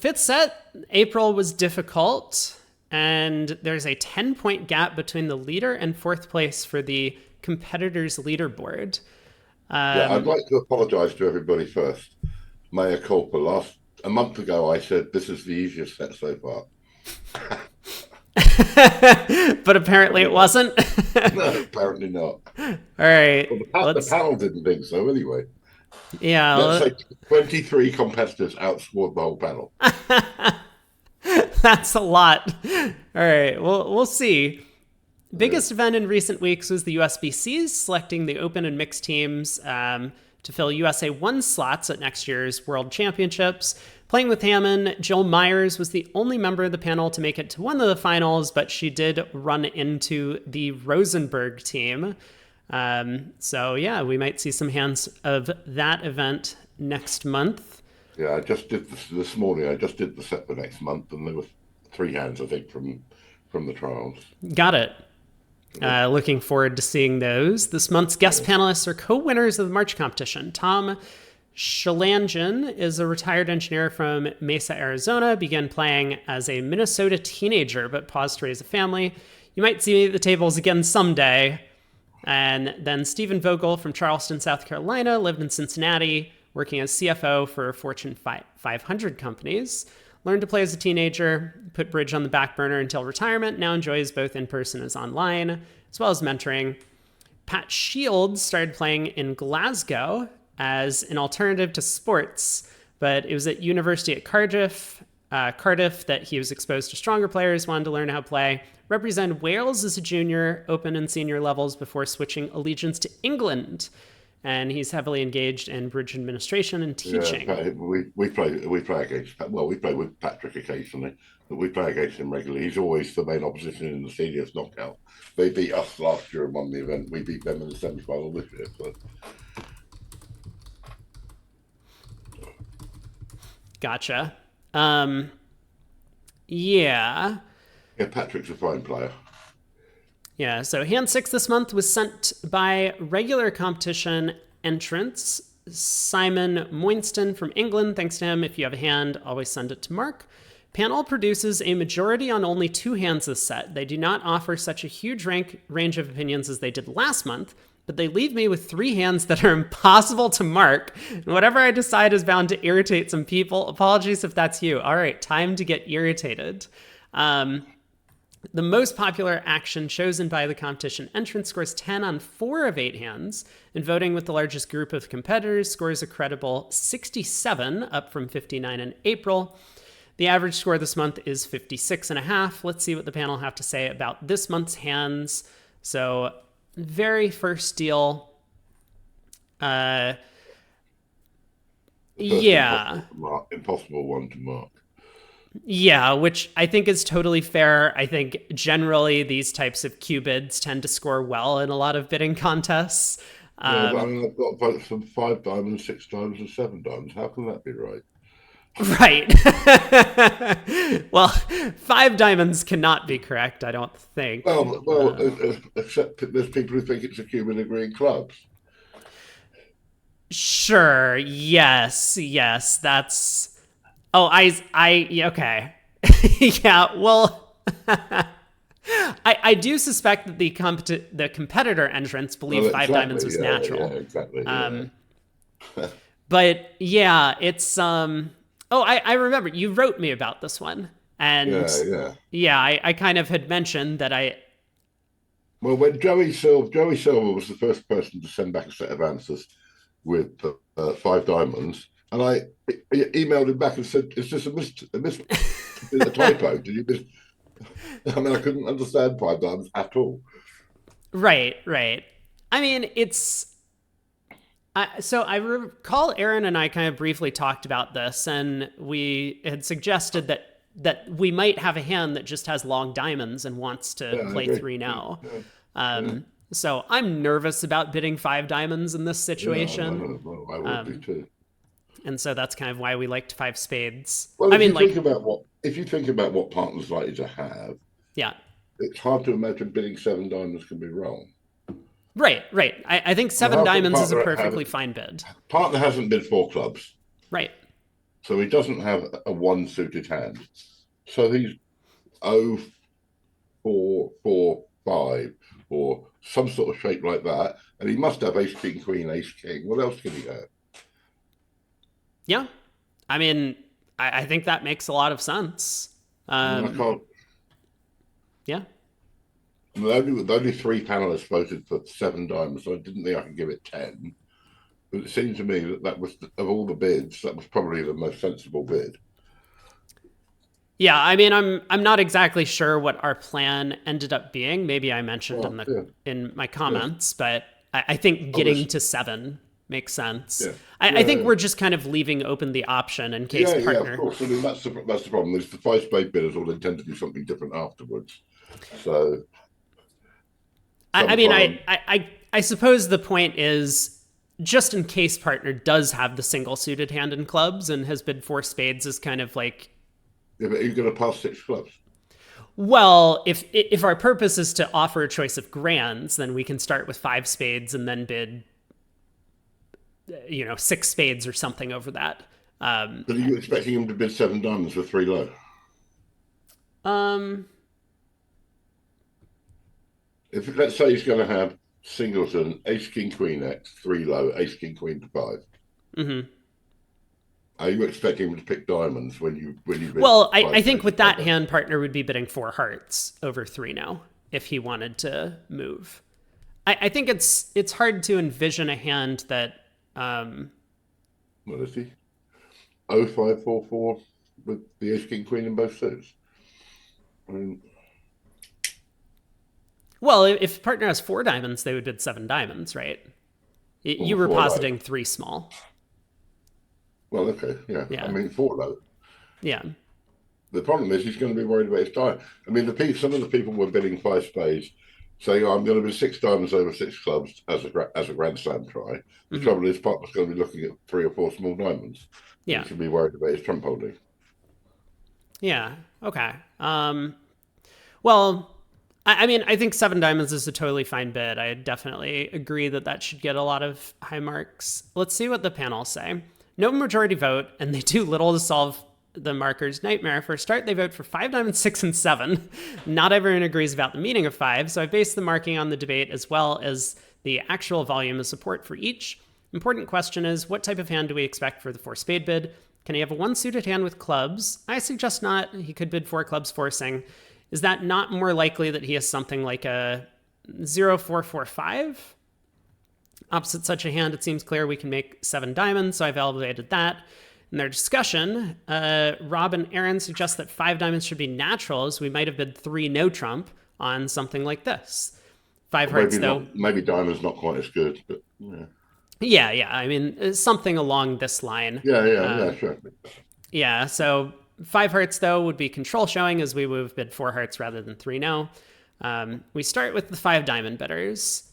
fifth set, April was difficult, and there's a 10-point gap between the leader and fourth place for the competitors' leaderboard. Yeah, I'd like to apologise to everybody first. Mea culpa. A month ago, I said this is the easiest set so far. But apparently it wasn't. No, apparently not. All right, Well, the let's. panel didn't think so anyway. Let's Yeah, say 23 competitors outscored the whole panel. that's a lot. All right, we'll see. Biggest event in recent weeks was the USBCs selecting the open and mixed teams to fill USA 1 slots at next year's World Championships. Playing with Hammond, Jill Myers was the only member of the panel to make it to one of the finals, but she did run into the Rosenberg team. So yeah, we might see some hands of that event next month. Yeah, I just did this morning. I just did the set for next month, and there were three hands, I think, from the trials. Got it. Looking forward to seeing those. This month's guest panelists are co-winners of the March competition. Tom Shalanjan is a retired engineer from Mesa, Arizona, began playing as a Minnesota teenager, but paused to raise a family. You might see me at the tables again someday. And then Stephen Vogel from Charleston, South Carolina, lived in Cincinnati, working as CFO for Fortune 500 companies. Learned to play as a teenager, put bridge on the back burner until retirement, now enjoys both in-person as online, as well as mentoring. Pat Shields started playing in Glasgow as an alternative to sports, but it was at University at Cardiff that he was exposed to stronger players, wanted to learn how to play. Represented Wales as a junior, open and senior levels before switching allegiance to England. And he's heavily engaged in bridge administration and teaching. Yeah, we play against. Well, we play with Patrick occasionally, but we play against him regularly. He's always the main opposition in the seniors knockout. They beat us last year and won the event. We beat them in the semi-final this year. So. Gotcha. Yeah. Yeah, Patrick's a fine player. Yeah, so hand 6 this month was sent by regular competition entrants Simon Moinston from England. Thanks to him. If you have a hand, always send it to Mark. Panel produces a majority on only 2 hands this set. They do not offer such a huge range of opinions as they did last month, but they leave me with 3 hands that are impossible to mark. And whatever I decide is bound to irritate some people. Apologies if that's you. All right, time to get irritated. The most popular action chosen by the competition entrant scores 10 on 4 of 8 hands, and voting with the largest group of competitors scores a credible 67, up from 59 in April. The average score this month is 56.5. Let's see what the panel have to say about this month's hands. So, very first deal. Yeah. Impossible one to mark. Yeah, which I think is totally fair. I think generally these types of Q-bids tend to score well in a lot of bidding contests. Yeah, but I mean, I've got votes from 5 diamonds, 6 diamonds, and 7 diamonds. How can that be right? Right. Well, 5 diamonds cannot be correct, I don't think. Except there's people who think it's a Cuban agreeing clubs. Sure. Yes. That's. Oh, yeah, okay. Yeah. Well, I do suspect that the competitor entrants believe 5 diamonds was natural. Yeah, exactly. But yeah, it's Oh, I remember you wrote me about this one, and yeah, I kind of had mentioned that I. Well, when Joey Silver was the first person to send back a set of answers with 5 diamonds, and I emailed him back and said, "Is this a typo? Did you miss?" I mean, I couldn't understand 5 diamonds at all. Right. I mean, it's. So I recall Aaron and I kind of briefly talked about this, and we had suggested that we might have a hand that just has long diamonds and wants to play 3 now. So I'm nervous about bidding 5 diamonds in this situation. I would be too. And so that's kind of why we liked 5 spades. Well, if you think about what partners likely to have, yeah, it's hard to imagine bidding 7 diamonds can be wrong. Right. I think 7 diamonds is a perfectly fine bid. Partner hasn't bid 4 clubs. Right. So he doesn't have a one suited hand. So he's 0445 or some sort of shape like that. And he must have ace, king, queen, ace, king. What else can he have? Yeah. I mean, I think that makes a lot of sense. I mean, I can't. Yeah. The only three panelists voted for seven diamonds, so I didn't think I could give it 10. But it seemed to me that that was, of all the bids, that was probably the most sensible bid. Yeah, I mean, I'm not exactly sure what our plan ended up being. Maybe I mentioned Well, yeah, in my yeah. comments, but I think Oh, getting to seven makes sense. yeah, I think yeah, we're just kind of leaving open the option in case yeah. Of partner. course. I mean, that's the problem. Is the five spade bidders all intend to do something different afterwards. So I mean, sometimes, I suppose the point is just in case partner does have the single suited hand in clubs and has bid four spades is kind of like, yeah, but you're going to pass six clubs. well, if our purpose is to offer a choice of grands, then we can start with five spades and then bid, six spades or something over that. But are you expecting him to bid seven diamonds for three low? Um, If let's say he's going to have singleton, ace, king, queen, X, three low, ace, king, queen to five. mhm. Are you expecting him to pick diamonds when you bid Well, five I think spades with to that five? hand, partner would be bidding four hearts over three now if he wanted to move. I think it's hard to envision a hand that What is he? 0544 with the ace, king, queen in both suits. I mean, well, if partner has four diamonds, they would bid seven diamonds, right? well, You were before low. positing three small. Well, okay, yeah. I Yeah. mean, four low. Yeah. The problem is he's going to be worried about his time. I mean, some of the people were bidding five spades, saying, oh, "I'm going to bid six diamonds over six clubs as a grand slam try." The Hmm. trouble is, partner's going to be looking at three or four small diamonds, and Yeah. he's going to be worried about his trump holding. Yeah. Okay. Well, I mean, I think seven diamonds is a totally fine bid. I definitely agree that that should get a lot of high marks. Let's see what the panel say. No majority vote, and they do little to solve the marker's nightmare. For a start, they vote for five diamonds, six, and seven. Not everyone agrees about the meaning of five, so I based the marking on the debate as well as the actual volume of support for each. Important question is, what type of hand do we expect for the four spade bid? Can he have a one suited hand with clubs? I suggest not. He could bid four clubs forcing. Is that not more likely that he has something like a 0445? Opposite such a hand, it seems clear we can make seven diamonds, so I've elevated that. In their discussion, Rob and Aaron suggest that five diamonds should be natural, as we might have bid three no trump on something like this. Five Or hearts, maybe though. not. Maybe diamond's not quite as good, but yeah, Yeah. I mean, something along this line. yeah, sure. Yeah, so five hearts, though, would be control showing, as we would have bid four hearts rather than three no. We start with the five diamond bidders.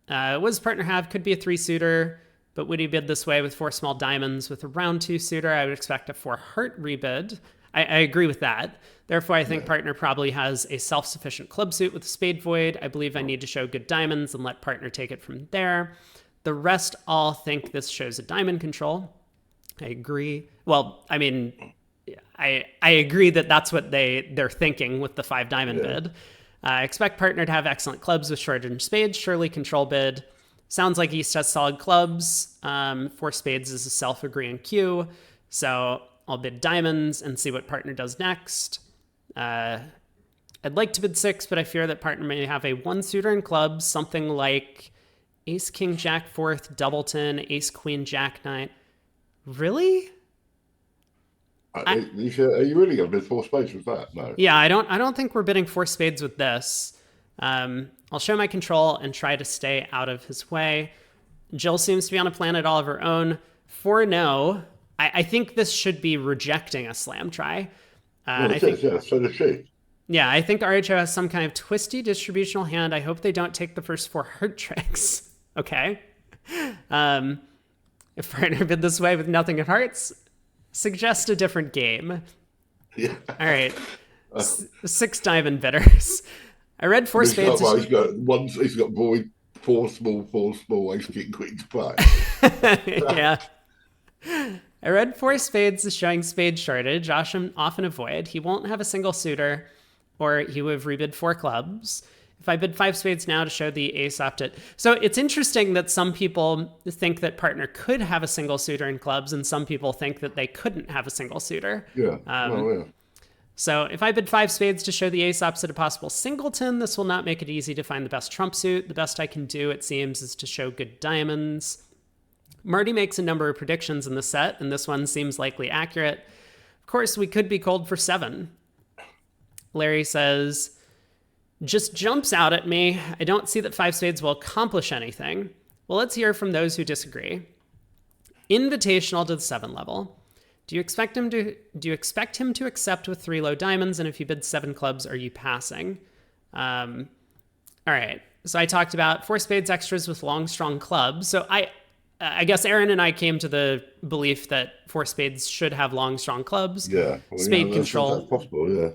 What does partner have? Could be a three suitor, but would he bid this way with four small diamonds? With a round two suitor, I would expect a four heart rebid. I agree with that. Therefore, I think partner probably has a self-sufficient club suit with a spade void. I believe I need to show good diamonds and let partner take it from there. The rest all think this shows a diamond control. I agree. Well, I mean, I agree that that's what they're thinking with the five diamond Yeah. bid. I expect partner to have excellent clubs with short-range spades. Surely control bid. Sounds like East has solid clubs. Four spades is a self-agreeing cue. So I'll bid diamonds and see what partner does next. I'd like to bid six, but I fear that partner may have a one suitor in clubs, something like ace, king, jack, fourth, doubleton, ace, queen, jack, nine. Really? Are you really going to bid four spades with that? No. Yeah, I don't think we're bidding four spades with this. I'll show my control and try to stay out of his way. Jill seems to be on a planet all of her own. For no, I think this should be rejecting a slam try. Well, I it think, is, yeah. So does she. yeah, I think RHO has some kind of twisty distributional hand. I hope they don't take the first four heart tricks. Okay. If partner bid this way with nothing in hearts, suggest a different game. Yeah. All right. Six diamond bidders. I read four spades. He's got one. He's got void, four small, ace, king, queen to play. Yeah. I read four spades is showing spade shortage, often avoid. He won't have a single suitor, or he would have rebid four clubs. If I bid five spades now to show the ace opted. So it's interesting that some people think that partner could have a single suitor in clubs, and some people think that they couldn't have a single suitor. Yeah. Well, yeah. So if I bid five spades to show the ace opposite a possible singleton, this will not make it easy to find the best trump suit. The best I can do, it seems, is to show good diamonds. Marty makes a number of predictions in the set, and this one seems likely accurate. Of course, we could be cold for 7. Larry says, just jumps out at me. I don't see that five spades will accomplish anything. Well, let's hear from those who disagree. Invitational to the 7 level. Do you expect him to accept with 3 low diamonds? And if you bid 7 clubs, are you passing? All right. So I talked about 4 spades extras with long, strong clubs. So I guess Aaron and I came to the belief that 4 spades should have long, strong clubs. Yeah. Well, spade control. That's possible, yeah.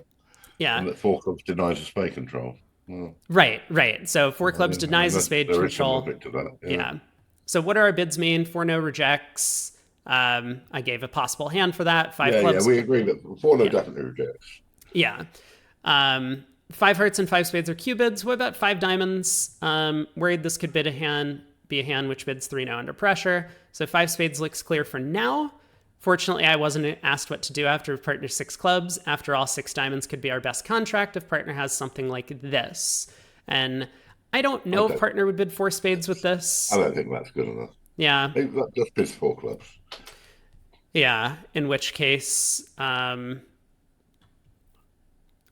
Yeah. And that 4 clubs denies a spade control. Well, right. So 4 clubs denies a spade control. There is some logic to that. Yeah. So what do our bids mean? 4 no rejects. I gave a possible hand for that. 5 clubs. Yeah, we agree that 4 no definitely rejects. Yeah. 5 hearts and 5 spades are Q bids. What about 5 diamonds? Worried this could be a hand which bids 3 no under pressure. So 5 spades looks clear for now. Fortunately, I wasn't asked what to do after partner 6 clubs. After all, 6 diamonds could be our best contract if partner has something like this. And I don't know if partner would bid 4 spades with this. I don't think that's good enough. Yeah. I think that just bids 4 clubs. Yeah, in which case, it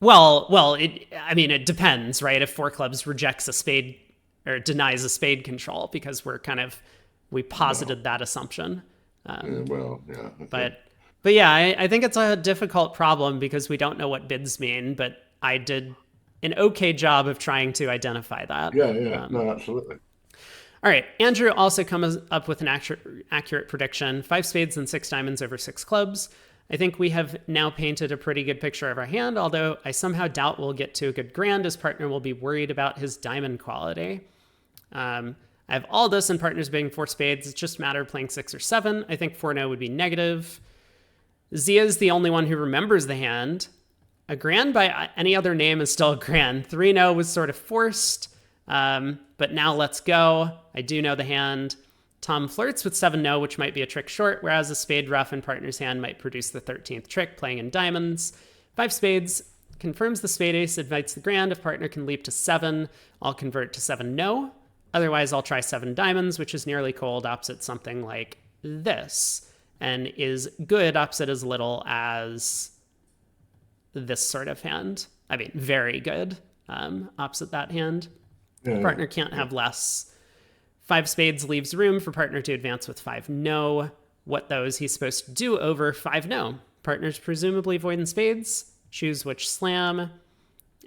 it depends, right? If 4 clubs rejects a spade or denies a spade control, because we posited that assumption. Okay. But yeah, I think it's a difficult problem because we don't know what bids mean, but I did an okay job of trying to identify that. Yeah. No, absolutely. All right. Andrew also comes up with an accurate prediction. 5 spades and 6 diamonds over 6 clubs. I think we have now painted a pretty good picture of our hand, although I somehow doubt we'll get to a good grand as partner will be worried about his diamond quality. I have all this and partners being 4 spades. It's just a matter of playing 6 or 7. I think 4 no would be negative. Zia is the only one who remembers the hand. A grand by any other name is still a grand. 3 no was sort of forced. But now let's go. I do know the hand. Tom flirts with 7 no, which might be a trick short, whereas a spade rough in partner's hand might produce the 13th trick, playing in diamonds. 5 spades confirms the spade ace, invites the grand. If partner can leap to 7, I'll convert to 7 no. Otherwise, I'll try 7 diamonds, which is nearly cold opposite something like this, and is good opposite as little as this sort of hand. I mean, very good opposite that hand. Partner can't have less. 5 spades leaves room for partner to advance with 5 no. What those he's supposed to do over 5 no. Partner's presumably voiding spades. Choose which slam.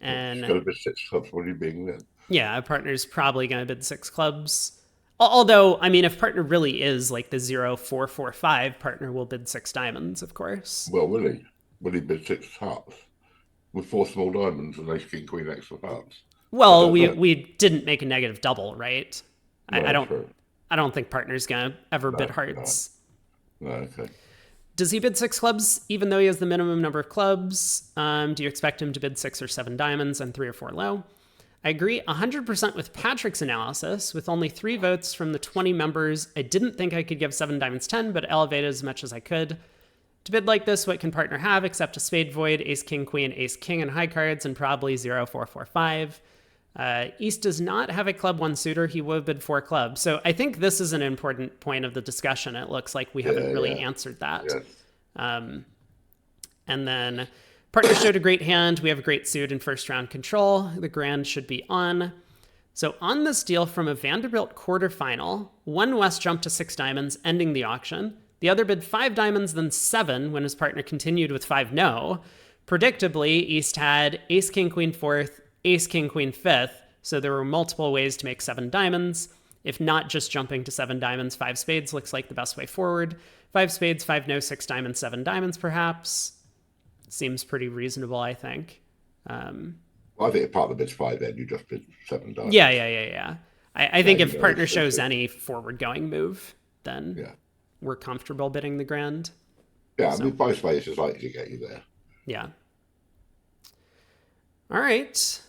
And it's got to be 6 clubs. What are you being then? Yeah, partner's probably going to bid 6 clubs. Although, I mean, if partner really is like the 0-4-4-5, partner will bid 6 diamonds, of course. Well, will he? Will he bid 6 hearts with 4 small diamonds and ace, king, queen, X of hearts? Well, we didn't make a negative double, right? No, I don't think partner's gonna ever bid hearts. No, okay. Does he bid 6 clubs even though he has the minimum number of clubs? Do you expect him to bid 6 or 7 diamonds and 3 or 4 low? I agree 100% with Patrick's analysis. With only 3 votes from the 20 members, I didn't think I could give 7 diamonds 10, but elevated as much as I could. To bid like this, what can partner have except a spade void, ace, king, queen, ace, king, and high cards, and probably 0-4-4-5. East does not have a club 1 suitor. He would have bid 4 clubs. So I think this is an important point of the discussion. It looks like we haven't really answered that. Yes. And then partner showed a great hand. We have a great suit in first round control. The grand should be on. So on this deal from a Vanderbilt quarterfinal, one West jumped to 6 diamonds, ending the auction. The other bid 5 diamonds, then 7 when his partner continued with 5 no. Predictably, East had ace, king, queen 4th, ace, king, queen 5th, so there were multiple ways to make 7 diamonds. If not just jumping to 7 diamonds, 5 spades looks like the best way forward. 5 spades, 5 no, 6 diamonds, 7 diamonds perhaps. Seems pretty reasonable, I think. Well, I think if partner bids 5, then you just bid 7 diamonds. Yeah. I think if partner shows any forward-going move, then we're comfortable bidding the grand. Yeah, I So, mean, both ways is likely to get you there. yeah. All right.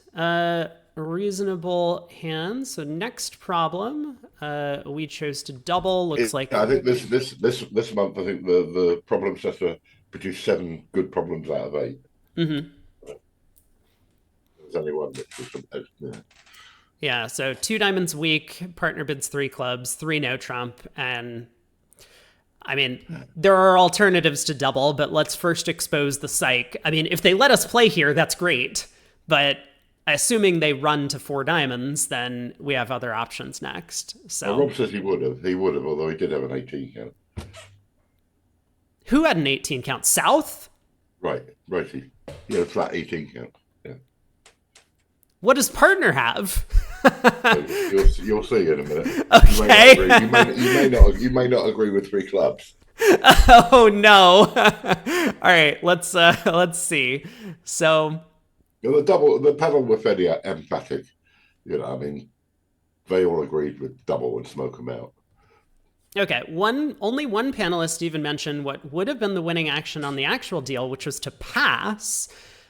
Reasonable hand. So next problem, we chose to double. Looks I like think this month, I think the problems have to produce 7 good problems out of 8. There's only one which was yeah. yeah. So 2 diamonds weak. Partner bids 3 clubs, 3 no trump, and I mean there are alternatives to double, but let's first expose the psych. I mean, if they let us play here, that's great, but assuming they run to 4 diamonds, then we have other options next. So Rob says he would have. He would have, although he did have an 18 count. who had an 18 count? South? Right, righty. Yeah, flat 18 count. Yeah. What does partner have? You'll see in a minute. Okay. You may not agree with 3 clubs. Oh no. All right, let's see. So The panel were fairly emphatic. I mean, they all agreed with double and smoke them out. okay, only one panelist even mentioned what would have been the winning action on the actual deal, which was to pass,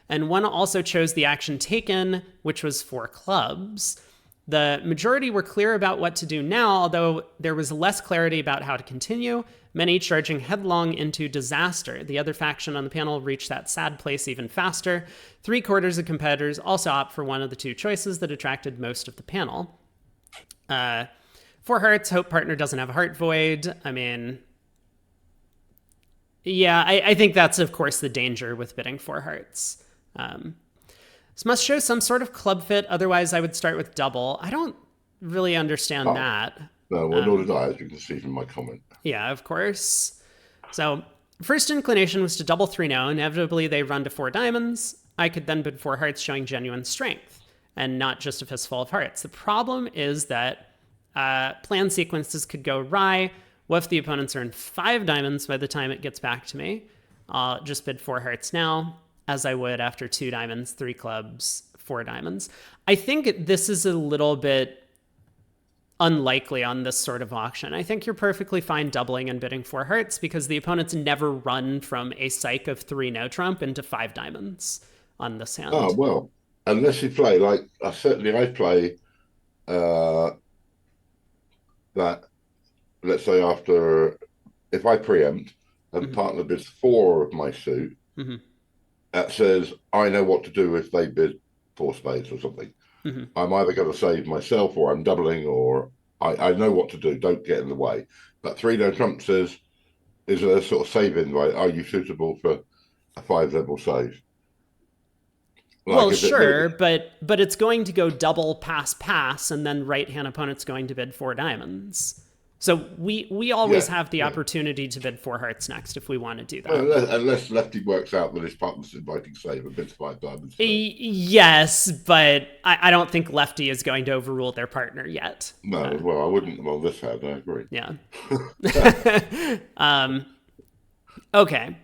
and one also chose the action taken, which was 4 clubs. The majority were clear about what to do now, although there was less clarity about how to continue, many charging headlong into disaster. The other faction on the panel reached that sad place even faster. 3/4 of competitors also opt for one of the 2 choices that attracted most of the panel. 4 hearts, hope partner doesn't have a heart void. I mean, yeah, I think that's, of course, the danger with bidding 4 hearts. This must show some sort of club fit, otherwise I would start with double. I don't really understand that. No, well, nor did I, as you can see from my comment. Yeah, of course. So, first inclination was to double 3 no. Inevitably, they run to 4 diamonds. I could then bid 4 hearts showing genuine strength, and not just a fistful of hearts. The problem is that plan sequences could go awry. What if the opponents are in 5 diamonds by the time it gets back to me? I'll just bid 4 hearts now, as I would after 2 diamonds, 3 clubs, 4 diamonds. I think this is a little bit unlikely on this sort of auction. I think you're perfectly fine doubling and bidding 4 hearts because the opponents never run from a psych of 3 no trump into 5 diamonds on this hand. Oh, well, unless you play, like, I play that, let's say if I preempt and partner bids 4 of my suit, that says I know what to do if they bid 4 spades or something. I'm either going to save myself or I'm doubling, or I know what to do. Don't get in the way. But 3 no trump says, is a sort of save-in, right? Are you suitable for a 5 level save? Like well, sure, but it's going to go double pass, and then right-hand opponent's going to bid 4 diamonds. So we always have the opportunity to bid 4 hearts next if we want to do that. Well, unless lefty works out that his partner's inviting save and bids 5 diamonds. Yes, but I don't think lefty is going to overrule their partner yet. No, well, I wouldn't on this hand, I agree. Yeah. Okay.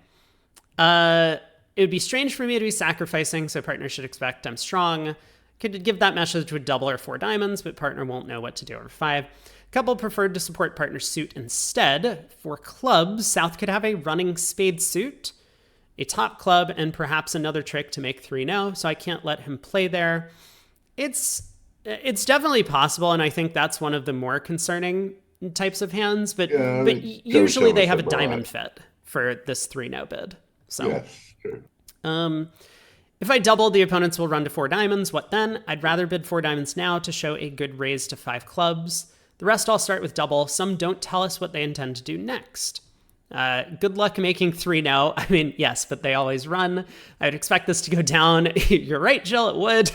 It would be strange for me to be sacrificing, so partner should expect I'm strong. Could give that message with double or 4 diamonds, but partner won't know what to do over 5. Couple preferred to support partner's suit instead. For clubs, South could have a running spade suit, a top club, and perhaps another trick to make 3 no, so I can't let him play there. It's definitely possible, and I think that's one of the more concerning types of hands, but usually they have a diamond fit for this 3 no bid. So, yes, true. If I double, the opponents will run to 4 diamonds. What then? I'd rather bid 4 diamonds now to show a good raise to 5 clubs. The rest all start with double. Some don't tell us what they intend to do next. Good luck making 3 no. I mean, yes, but they always run. I would expect this to go down. You're right, Jill, it would.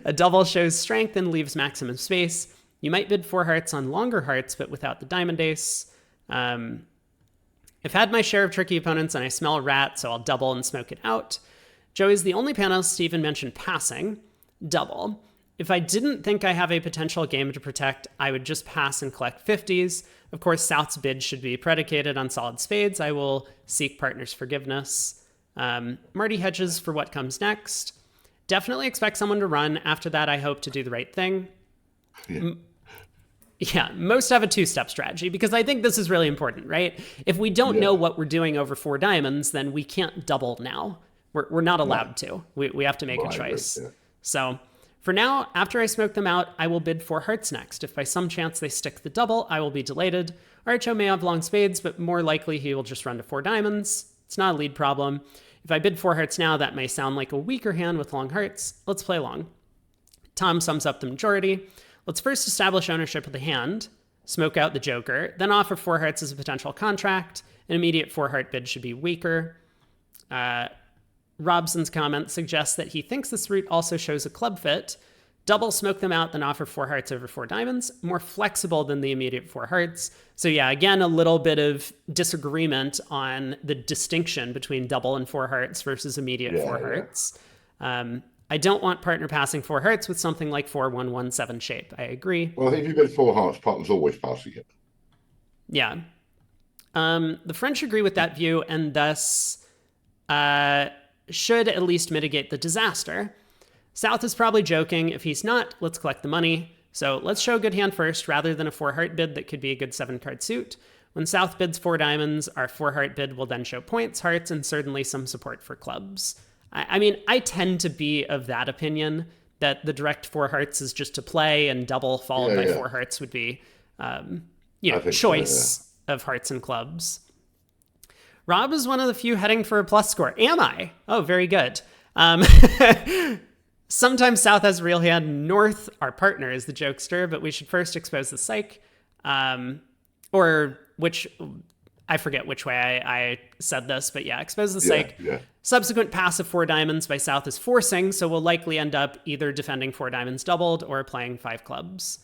A double shows strength and leaves maximum space. You might bid 4 hearts on longer hearts, but without the diamond ace. I've had my share of tricky opponents, and I smell a rat, so I'll double and smoke it out. Joey's the only panelist to even mention passing. Double. If I didn't think I have a potential game to protect, I would just pass and collect 50s. Of course, South's bid should be predicated on solid spades. I will seek partner's forgiveness. Marty hedges for what comes next. Definitely expect someone to run. After that, I hope to do the right thing. Yeah, most have a two-step strategy because I think this is really important, right? If we don't know Yeah. what we're doing over four diamonds, then we can't double now. We're not No. allowed to. We have to make Well, a I agree. choice. Yeah. So for now, after I smoke them out, I will bid four hearts next. If by some chance they stick the double, I will be delighted. RHO may have long spades, but more likely he will just run to four diamonds. It's not a lead problem. If I bid four hearts now, that may sound like a weaker hand with long hearts. Let's play long. Tom sums up the majority. Let's first establish ownership of the hand, smoke out the joker, then offer four hearts as a potential contract. An immediate four heart bid should be weaker. Robson's comment suggests that he thinks this route also shows a club fit. Double smoke them out, then offer four hearts over four diamonds. More flexible than the immediate four hearts. So yeah, again, a little bit of disagreement on the distinction between double and four hearts versus immediate four hearts. I don't want partner passing four hearts with something like 4-1-1-7 shape. I agree. Well, if you bid four hearts, partner's always passing it. Yeah. The French agree with that view and thus should at least mitigate the disaster. South is probably joking. If he's not, let's collect the money. So let's show a good hand first rather than a four heart bid that could be a good 7-card suit. When South bids four diamonds, our four heart bid will then show points, hearts, and certainly some support for clubs. I mean, I tend to be of that opinion that the direct four hearts is just to play and double followed by four hearts would be, choice of hearts and clubs. Rob is one of the few heading for a plus score. Am I? Oh, very good. Sometimes South has a real hand. North, our partner, is the jokester, but we should first expose the psych. Or which, I forget which way I said this, but yeah, expose the psych. Yeah. Subsequent pass of four diamonds by South is forcing, so we'll likely end up either defending four diamonds doubled or playing five clubs.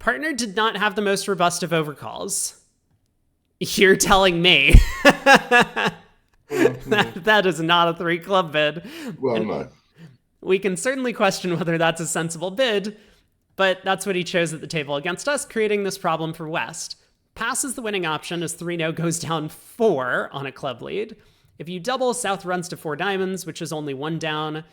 Partner did not have the most robust of overcalls. You're telling me that is not a three club bid. Well, no. We can certainly question whether that's a sensible bid, but that's what he chose at the table against us, creating this problem for West. Pass is the winning option as 3-0 goes down 4 on a club lead. If you double, South runs to 4 diamonds, which is only 1 down.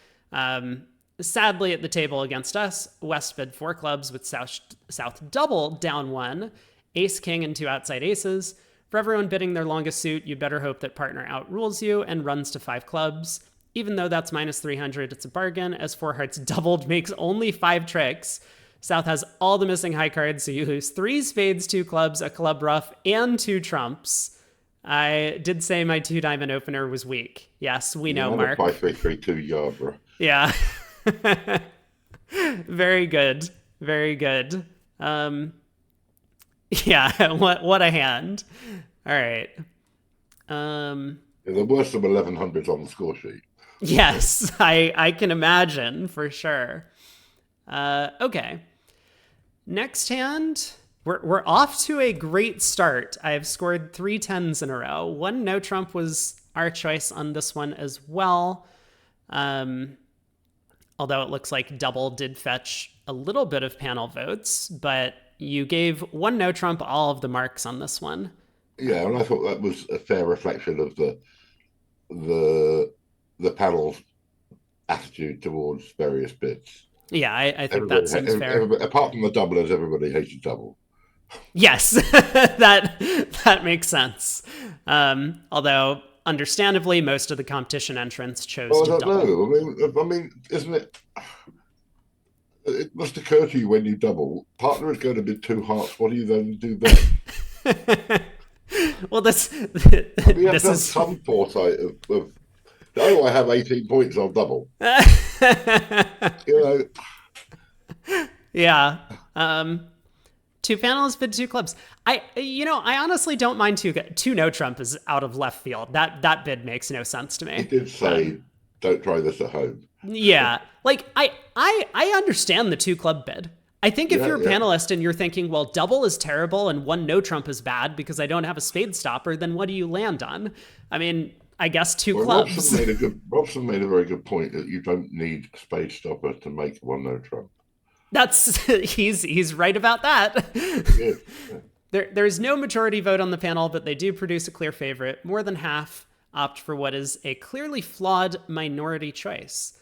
Sadly, at the table against us, West bid 4 clubs with South double down 1, ace, king, and 2 outside aces. For everyone bidding their longest suit, you better hope that partner outrules you and runs to 5 clubs. Even though that's minus 300, it's a bargain, as 4 hearts doubled makes only 5 tricks. South has all the missing high cards, so you lose 3 spades, 2 clubs, a club rough, and 2 trumps. I did say my 2 diamond opener was weak. Yes, we know, Mark. 5-3-3-2 Yarborough. Yeah. Very good. Very good. Yeah, what a hand. All right. There were some 1100s on the score sheet. Yes, I can imagine for sure. Okay. Next hand, we're off to a great start. I have scored 3 10s in a row. 1 no trump was our choice on this one as well. Although it looks like double did fetch a little bit of panel votes, but you gave 1 no trump all of the marks on this one. Yeah, and I thought that was a fair reflection of the panel's attitude towards various bits. Yeah, I think that seems fair. Apart from the doublers, everybody hated double. Yes, that makes sense. Although, understandably, most of the competition entrants chose to double. I don't know. I mean, isn't it? It must occur to you when you double. Partner is going to bid 2 hearts. What do you then do then? Well, this is some foresight of I have 18 points. I'll double. Yeah. 2 panelists bid 2 clubs. I honestly don't mind 2 no trump is out of left field. That bid makes no sense to me. He did say, "Don't try this at home." Yeah, like I understand the 2 club bid. I think if you're a panelist and you're thinking, well, double is terrible and 1 no trump is bad because I don't have a spade stopper, then what do you land on? I mean, I guess 2 clubs. Robson made a very good point that you don't need a spade stopper to make 1 no trump. He's right about that. Yeah. There's no majority vote on the panel, but they do produce a clear favorite. More than half opt for what is a clearly flawed minority choice.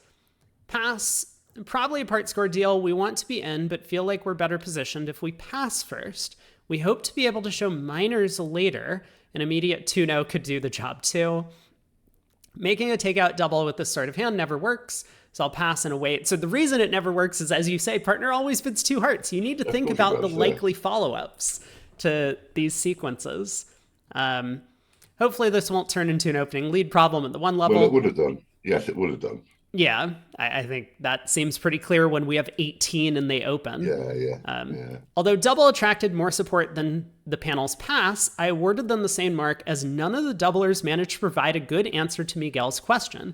Pass Probably a part score deal. We want to be in, but feel like we're better positioned if we pass first. We hope to be able to show minors later. An immediate 2-0 could do the job too. Making a takeout double with this sort of hand never works, so I'll pass and await. So the reason it never works is, as you say, partner always bids 2 hearts. You need to think about the likely follow-ups to these sequences. Hopefully this won't turn into an opening lead problem at the 1 level. Well, it would have done. Yes, it would have done. Yeah, I think that seems pretty clear when we have 18 and they open. Yeah. Although double attracted more support than the panel's pass, I awarded them the same mark as none of the doublers managed to provide a good answer to Miguel's question.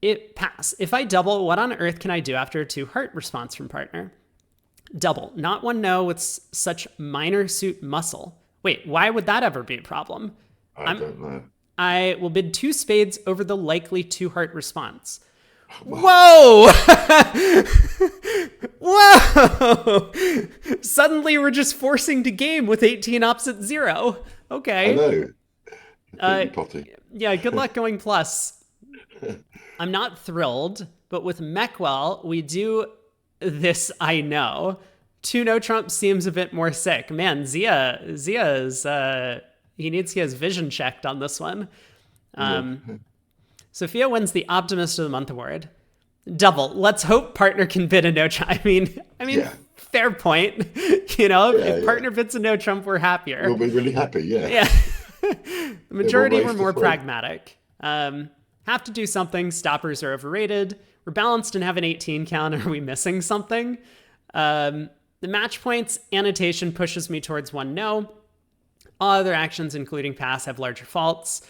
It pass. If I double, what on earth can I do after a 2-heart response from partner? Double. Not one no with such minor suit muscle. Wait, why would that ever be a problem? I don't know. I will bid 2 spades over the likely 2-heart response. Whoa! Whoa! Suddenly we're just forcing to game with 18 opposite 0. Okay. I know. Potty. Yeah, good luck going plus. I'm not thrilled, but with Meckwell, we do this, I know. 2 no trump seems a bit more sick. Man, Zia is, he needs to get his vision checked on this one. Sophia wins the Optimist of the Month award. Double. Let's hope partner can bid a no trump. I mean, fair point. If partner bids a no trump, we're happier. We'll be really happy, Yeah. The majority were more pragmatic. Have to do something. Stoppers are overrated. We're balanced and have an 18 count. Are we missing something? The match points annotation pushes me towards 1 no. All other actions, including pass, have larger faults.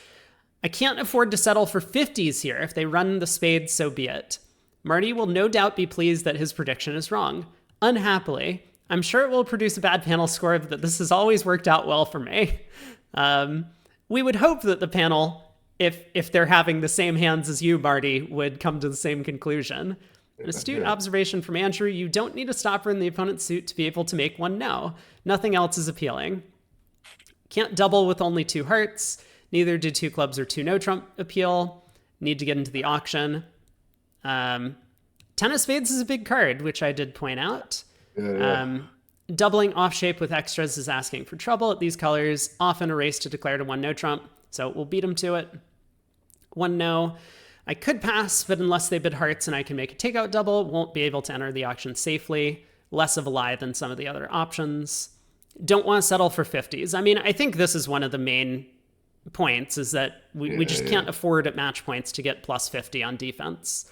I can't afford to settle for 50s here. If they run the spades, so be it. Marty will no doubt be pleased that his prediction is wrong. Unhappily, I'm sure it will produce a bad panel score, but this has always worked out well for me. We would hope that the panel, if they're having the same hands as you, Marty, would come to the same conclusion. An astute observation from Andrew, you don't need a stopper in the opponent's suit to be able to make 1 no. Nothing else is appealing. Can't double with only 2 hearts. Neither did 2 clubs or 2 no trump appeal. Need to get into the auction. 10 of spades is a big card, which I did point out. Doubling off shape with extras is asking for trouble at these colors. Often a race to declare to 1 no trump, so we'll beat them to it. 1 no. I could pass, but unless they bid hearts and I can make a takeout double, won't be able to enter the auction safely. Less of a lie than some of the other options. Don't want to settle for 50s. I mean, I think this is one of the main points, is that we just can't afford at match points to get plus 50 on defense.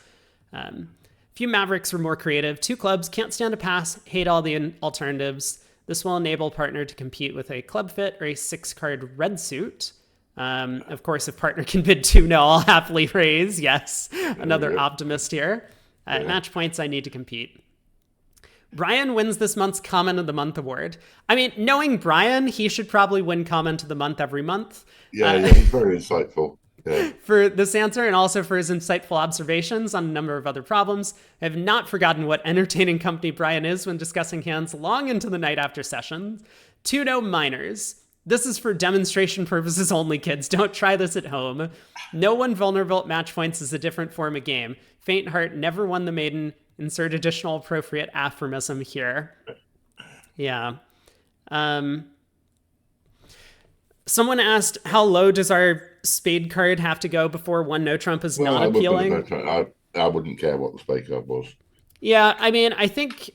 Few Mavericks were more creative. 2 clubs, can't stand a pass, hate all the alternatives. This will enable partner to compete with a club fit or a 6-card red suit. Of course, if partner can bid 2 no, I'll happily raise. Yes, another optimist here. At match points, I need to compete. Brian wins this month's Comment of the Month award. I mean, knowing Brian, he should probably win Comment of the Month every month. He's very insightful. For this answer, and also for his insightful observations on a number of other problems. I have not forgotten what entertaining company Brian is when discussing hands long into the night after sessions. 2 no minors. This is for demonstration purposes only, kids. Don't try this at home. No one vulnerable at match points is a different form of game. Faint heart never won the maiden. Insert additional appropriate aphorism here. Yeah. Someone asked, how low does our spade card have to go before 1 no trump is not appealing? I wouldn't care what the spade card was. Yeah, I mean, I think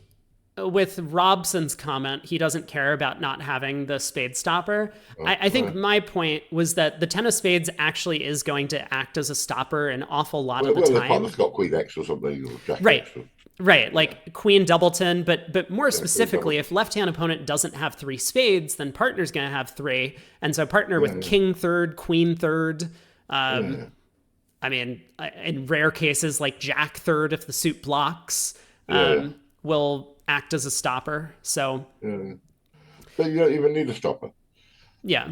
with Robson's comment, he doesn't care about not having the spade stopper. I think my point was that the 10 of spades actually is going to act as a stopper an awful lot of the time. The partner's got queen X or something. Or jack right. X or... Right, like queen doubleton, but more specifically, if left-hand opponent doesn't have 3 spades, then partner's going to have 3, and so partner with king third, queen third. I mean, in rare cases like jack third, if the suit blocks, will act as a stopper. So, but you don't even need a stopper. Yeah.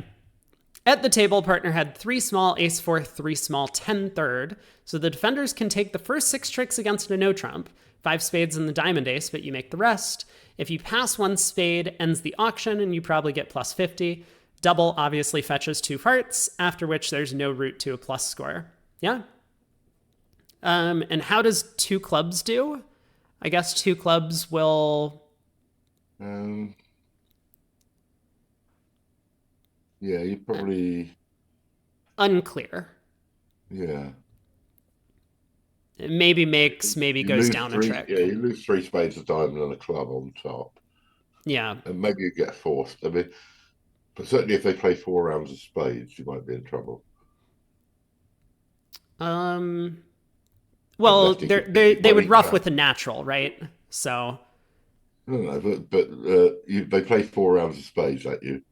At the table, partner had 3 small, ace 4, 3 small, 10 third. So the defenders can take the first 6 tricks against a no trump. 5 spades and the diamond ace, but you make the rest. If you pass 1 spade, ends the auction, and you probably get plus 50. Double obviously fetches 2 hearts, after which there's no route to a plus score. Yeah? And how does 2 clubs do? I guess two clubs will... Um, yeah, you probably, Unclear. yeah. Maybe makes, maybe You goes lose down a three, yeah, trick. you lose three spades, a diamond, and a club on top. Yeah. And maybe you get forced. I mean, but certainly if they play 4 rounds of spades, you might be in trouble. Um, And well, lefty could beat you they by would each rough round. with a natural, right? So, No, but they play 4 rounds of spades at you,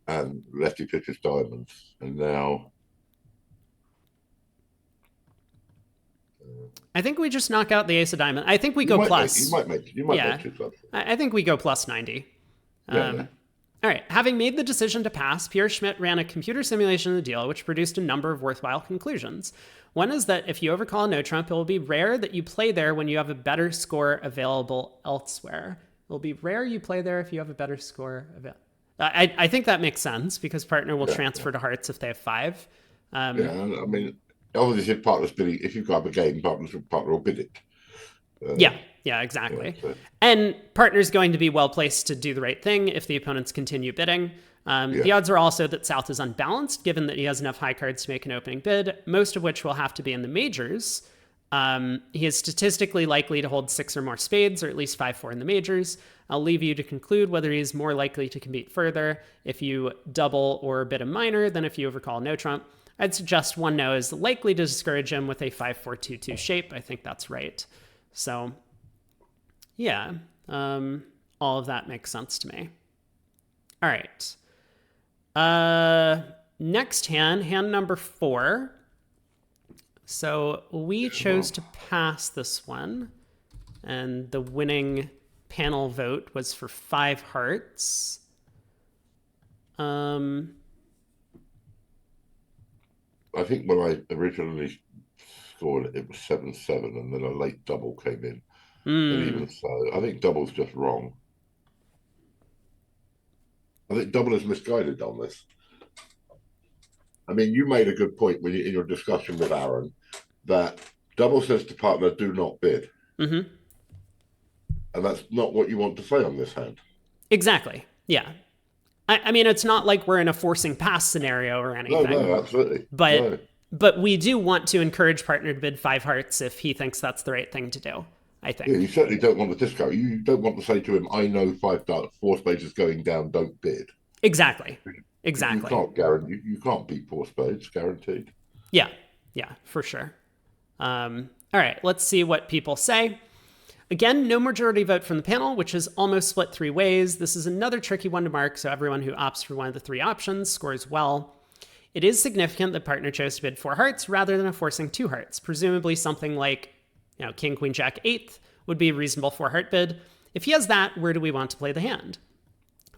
and lefty pitches diamonds, and now I think we just knock out the ace of diamond. I think we go plus. you might make Yeah. two clubs. I think we go plus 90. Yeah, yeah. All right. Having made the decision to pass, Pierre Schmidt ran a computer simulation of the deal, which produced a number of worthwhile conclusions. One is that if you overcall a no trump, it will be rare that you play there when you have a better score available elsewhere. It will be rare you play there if you have a better score available. I think that makes sense because partner will Yeah, transfer to hearts if they have five. yeah. I mean, obviously, if partner's bidding, if you've got a game, partner will bid it. Yeah, exactly. Yeah, so, And partner's going to be well placed to do the right thing if the opponents continue bidding. The odds are also that South is unbalanced, given that he has enough high cards to make an opening bid, most of which will have to be in the majors. He is statistically likely to hold 6 or more spades, or at least 5-4 in the majors. I'll leave you to conclude whether he is more likely to compete further if you double or bid a minor than if you overcall no trump. I'd suggest 1-no is likely to discourage him with a 5-4-2-2 shape. I think that's right. So, yeah, all of that makes sense to me. All right. Next hand number 4. So we chose to pass this one, and the winning panel vote was for 5 hearts. I think when I originally scored it was 7-7, and then a late double came in. But even so, I think double's just wrong. I think double is misguided on this. I mean, you made a good point when in your discussion with Aaron that double says to partner, "Do not bid," and that's not what you want to say on this hand. Exactly. Yeah. I mean, it's not like we're in a forcing pass scenario or anything. No, absolutely. But we do want to encourage partner to bid 5 hearts if he thinks that's the right thing to do, I think. Yeah, you certainly don't want to discount. You don't want to say to him, "I know 4 spades is going down. Don't bid." Exactly. You can't beat 4 spades, guaranteed. Yeah, for sure. All right, let's see what people say. Again, no majority vote from the panel, which is almost split 3 ways. This is another tricky one to mark, so everyone who opts for one of the 3 options scores well. It is significant that partner chose to bid 4 hearts rather than a forcing 2 hearts. Presumably something like, king, queen, jack, 8th would be a reasonable 4 heart bid. If he has that, where do we want to play the hand?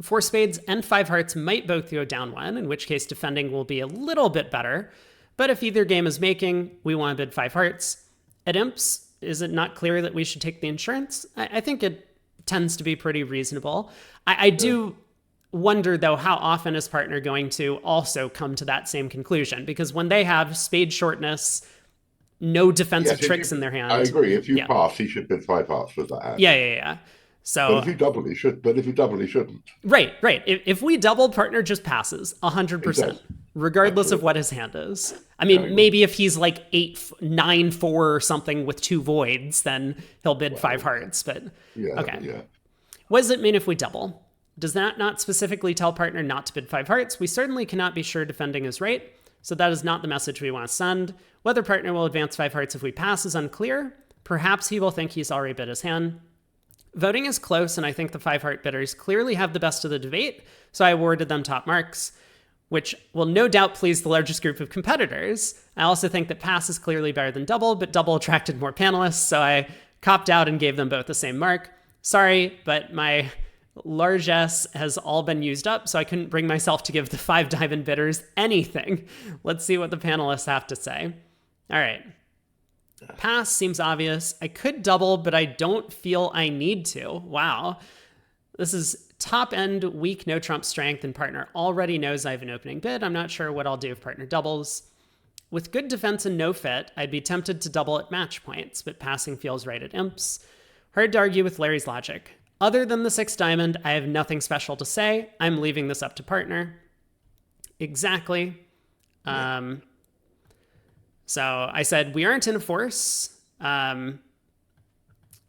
4 spades and 5 hearts might both go down 1, in which case defending will be a little bit better. But if either game is making, we want to bid 5 hearts. At imps, is it not clear that we should take the insurance? I think it tends to be pretty reasonable. I do wonder, though, how often is partner going to also come to that same conclusion? Because when they have spade shortness, no defensive tricks in their hand. I agree. If you pass, he should bid 5 hearts with that hand. Yeah. So, but if you double, he should. But if you double, he shouldn't. Right. If we double, partner just passes 100%, regardless of what his hand is. I mean, maybe if he's like 8-9-4 or something with 2 voids, then he'll bid 5 hearts. But okay. Yeah. What does it mean if we double? Does that not specifically tell partner not to bid 5 hearts? We certainly cannot be sure defending is right, so that is not the message we want to send. Whether partner will advance 5 hearts if we pass is unclear. Perhaps he will think he's already bid his hand. Voting is close, and I think the 5 heart bidders clearly have the best of the debate, so I awarded them top marks, which will no doubt please the largest group of competitors. I also think that pass is clearly better than double, but double attracted more panelists, so I copped out and gave them both the same mark. Sorry, but my largesse has all been used up, so I couldn't bring myself to give the 5 diamond bidders anything. Let's see what the panelists have to say. All right. Pass seems obvious. I could double, but I don't feel I need to. Wow. This is top end, weak, no trump strength, and partner already knows I have an opening bid. I'm not sure what I'll do if partner doubles. With good defense and no fit, I'd be tempted to double at match points, but passing feels right at imps. Hard to argue with Larry's logic. Other than the 6 diamond, I have nothing special to say. I'm leaving this up to partner. Exactly. So I said, we aren't in a force.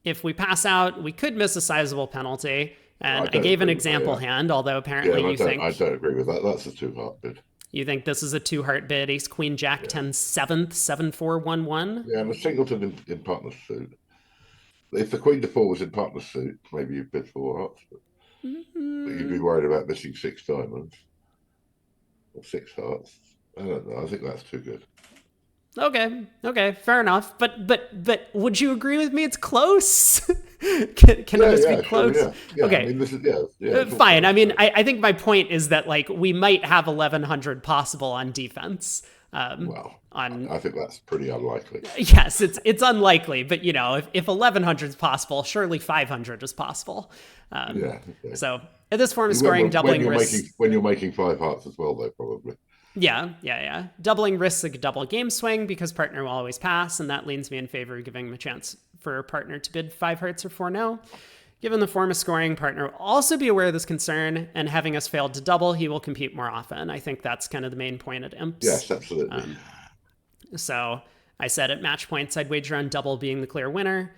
If we pass out, we could miss a sizable penalty. And I gave an example hand, although apparently you think... I don't agree with that. That's a 2-heart bid. You think this is a 2-heart bid? Ace, Queen, Jack, 10, 7th, 7, 4, 1, 1? Yeah, and a singleton in partner's suit. If the Queen to 4 was in partner's suit, maybe you'd bid 4 hearts. But you'd be worried about missing 6 diamonds. Or 6 hearts. I don't know. I think that's too good. Okay, fair enough. But would you agree with me? It's close. Can this be close? Sure, yeah. Okay, I mean, this is fine. I mean, I think my point is that like we might have 1100 possible on defense. I think that's pretty unlikely. Yes, it's unlikely, but you know, if 1100 is possible, surely 500 is possible. So at this form of scoring, doubling risks. When you're making 5 hearts as well, though, probably. Yeah. Doubling risks a double game swing because partner will always pass, and that leans me in favor of giving him a chance for a partner to bid 5 hearts or 4 no. Given the form of scoring, partner will also be aware of this concern, and having us failed to double, he will compete more often. I think that's kind of the main point at imps. Yes, absolutely. So I said at match points, I'd wager on double being the clear winner.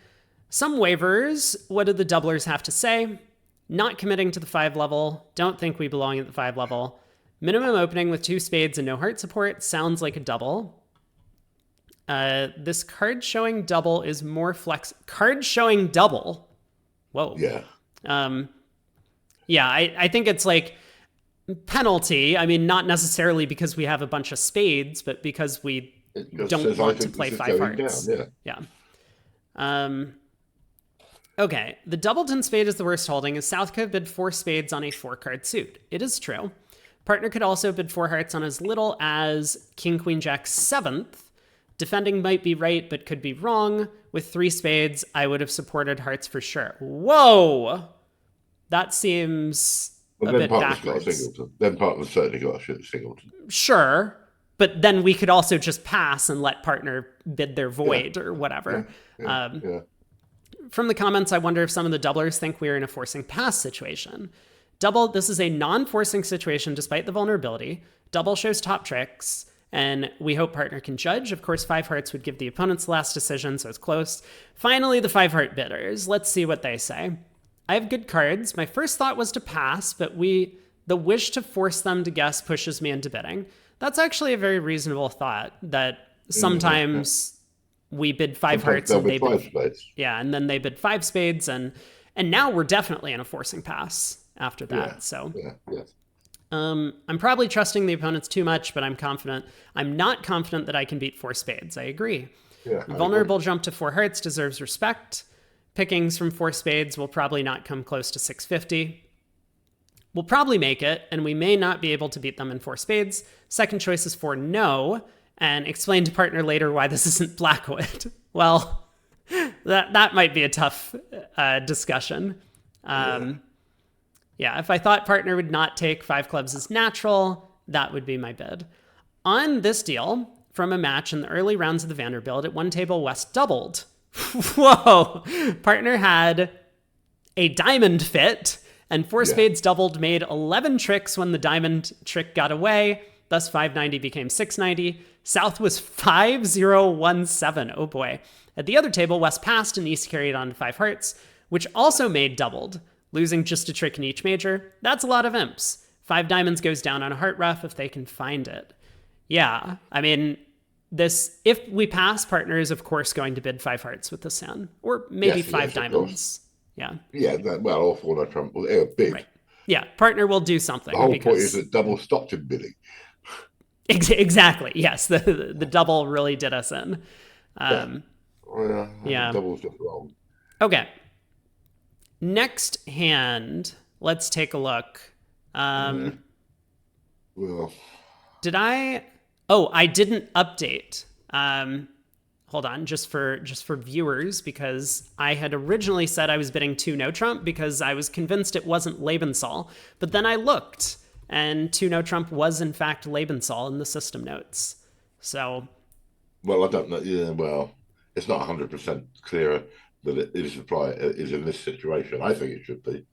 Some waivers. What do the doublers have to say? Not committing to the 5 level. Don't think we belong at the 5 level. Minimum opening with 2 spades and no heart support sounds like a double. This card showing double is more flex. Card showing double. Whoa. Yeah. I think it's like penalty. I mean, not necessarily because we have a bunch of spades, but because we don't want to play 5 hearts. Down, yeah. Okay. The doubleton spade is the worst holding, as South could bid 4 spades on a 4-card suit. It is true. Partner could also bid 4 hearts on as little as King, Queen, Jack 7th. Defending might be right, but could be wrong. With 3 spades, I would have supported hearts for sure. Whoa! That seems a bit backwards. Then partner's certainly got a singleton. Sure, but then we could also just pass and let partner bid their void or whatever. From the comments, I wonder if some of the doublers think we're in a forcing pass situation. Double, this is a non-forcing situation despite the vulnerability. Double shows top tricks, and we hope partner can judge. Of course, 5 hearts would give the opponent's last decision, so it's close. Finally, the 5-heart bidders. Let's see what they say. I have good cards. My first thought was to pass, but the wish to force them to guess pushes me into bidding. That's actually a very reasonable thought, that sometimes we bid 5 hearts and they bid 5 spades. Yeah, and then they bid 5 spades, and now we're definitely in a forcing pass after that. I'm probably trusting the opponents too much, but I'm confident. I'm not confident that I can beat 4 spades. I agree. Vulnerable jump to 4 hearts deserves respect. Pickings from 4 spades will probably not come close to 650. We'll probably make it, and we may not be able to beat them in 4 spades. Second choice is 4 no, and explain to partner later why this isn't Blackwood. Well, that might be a tough discussion. If I thought partner would not take 5 clubs as natural, that would be my bid. On this deal, from a match in the early rounds of the Vanderbilt, at one table, West doubled. Whoa! Partner had a diamond fit, and 4 spades doubled made 11 tricks when the diamond trick got away. Thus, 590 became 690. South was 5017. Oh boy. At the other table, West passed and East carried on to 5 hearts, which also made doubled, losing just a trick in each major. That's a lot of imps. 5 diamonds goes down on a heart rough if they can find it. Yeah, I mean, if we pass, partner is of course going to bid 5 hearts with this hand, or maybe 5 diamonds. Or 4 no trump. Bid. Right. Yeah, partner will do something. The whole point is that double stopped him bidding. Exactly. Yes, the double really did us in. Double's just wrong. Okay. Next hand, let's take a look. Did I? Oh, I didn't update. Hold on, just for viewers, because I had originally said I was bidding 2 no trump because I was convinced it wasn't Lebensal, but then I looked, and 2 no trump was in fact Lebensal in the system notes. So, well, I don't know. Yeah, well, it's not 100% clear. that it is in this situation. I think it should be.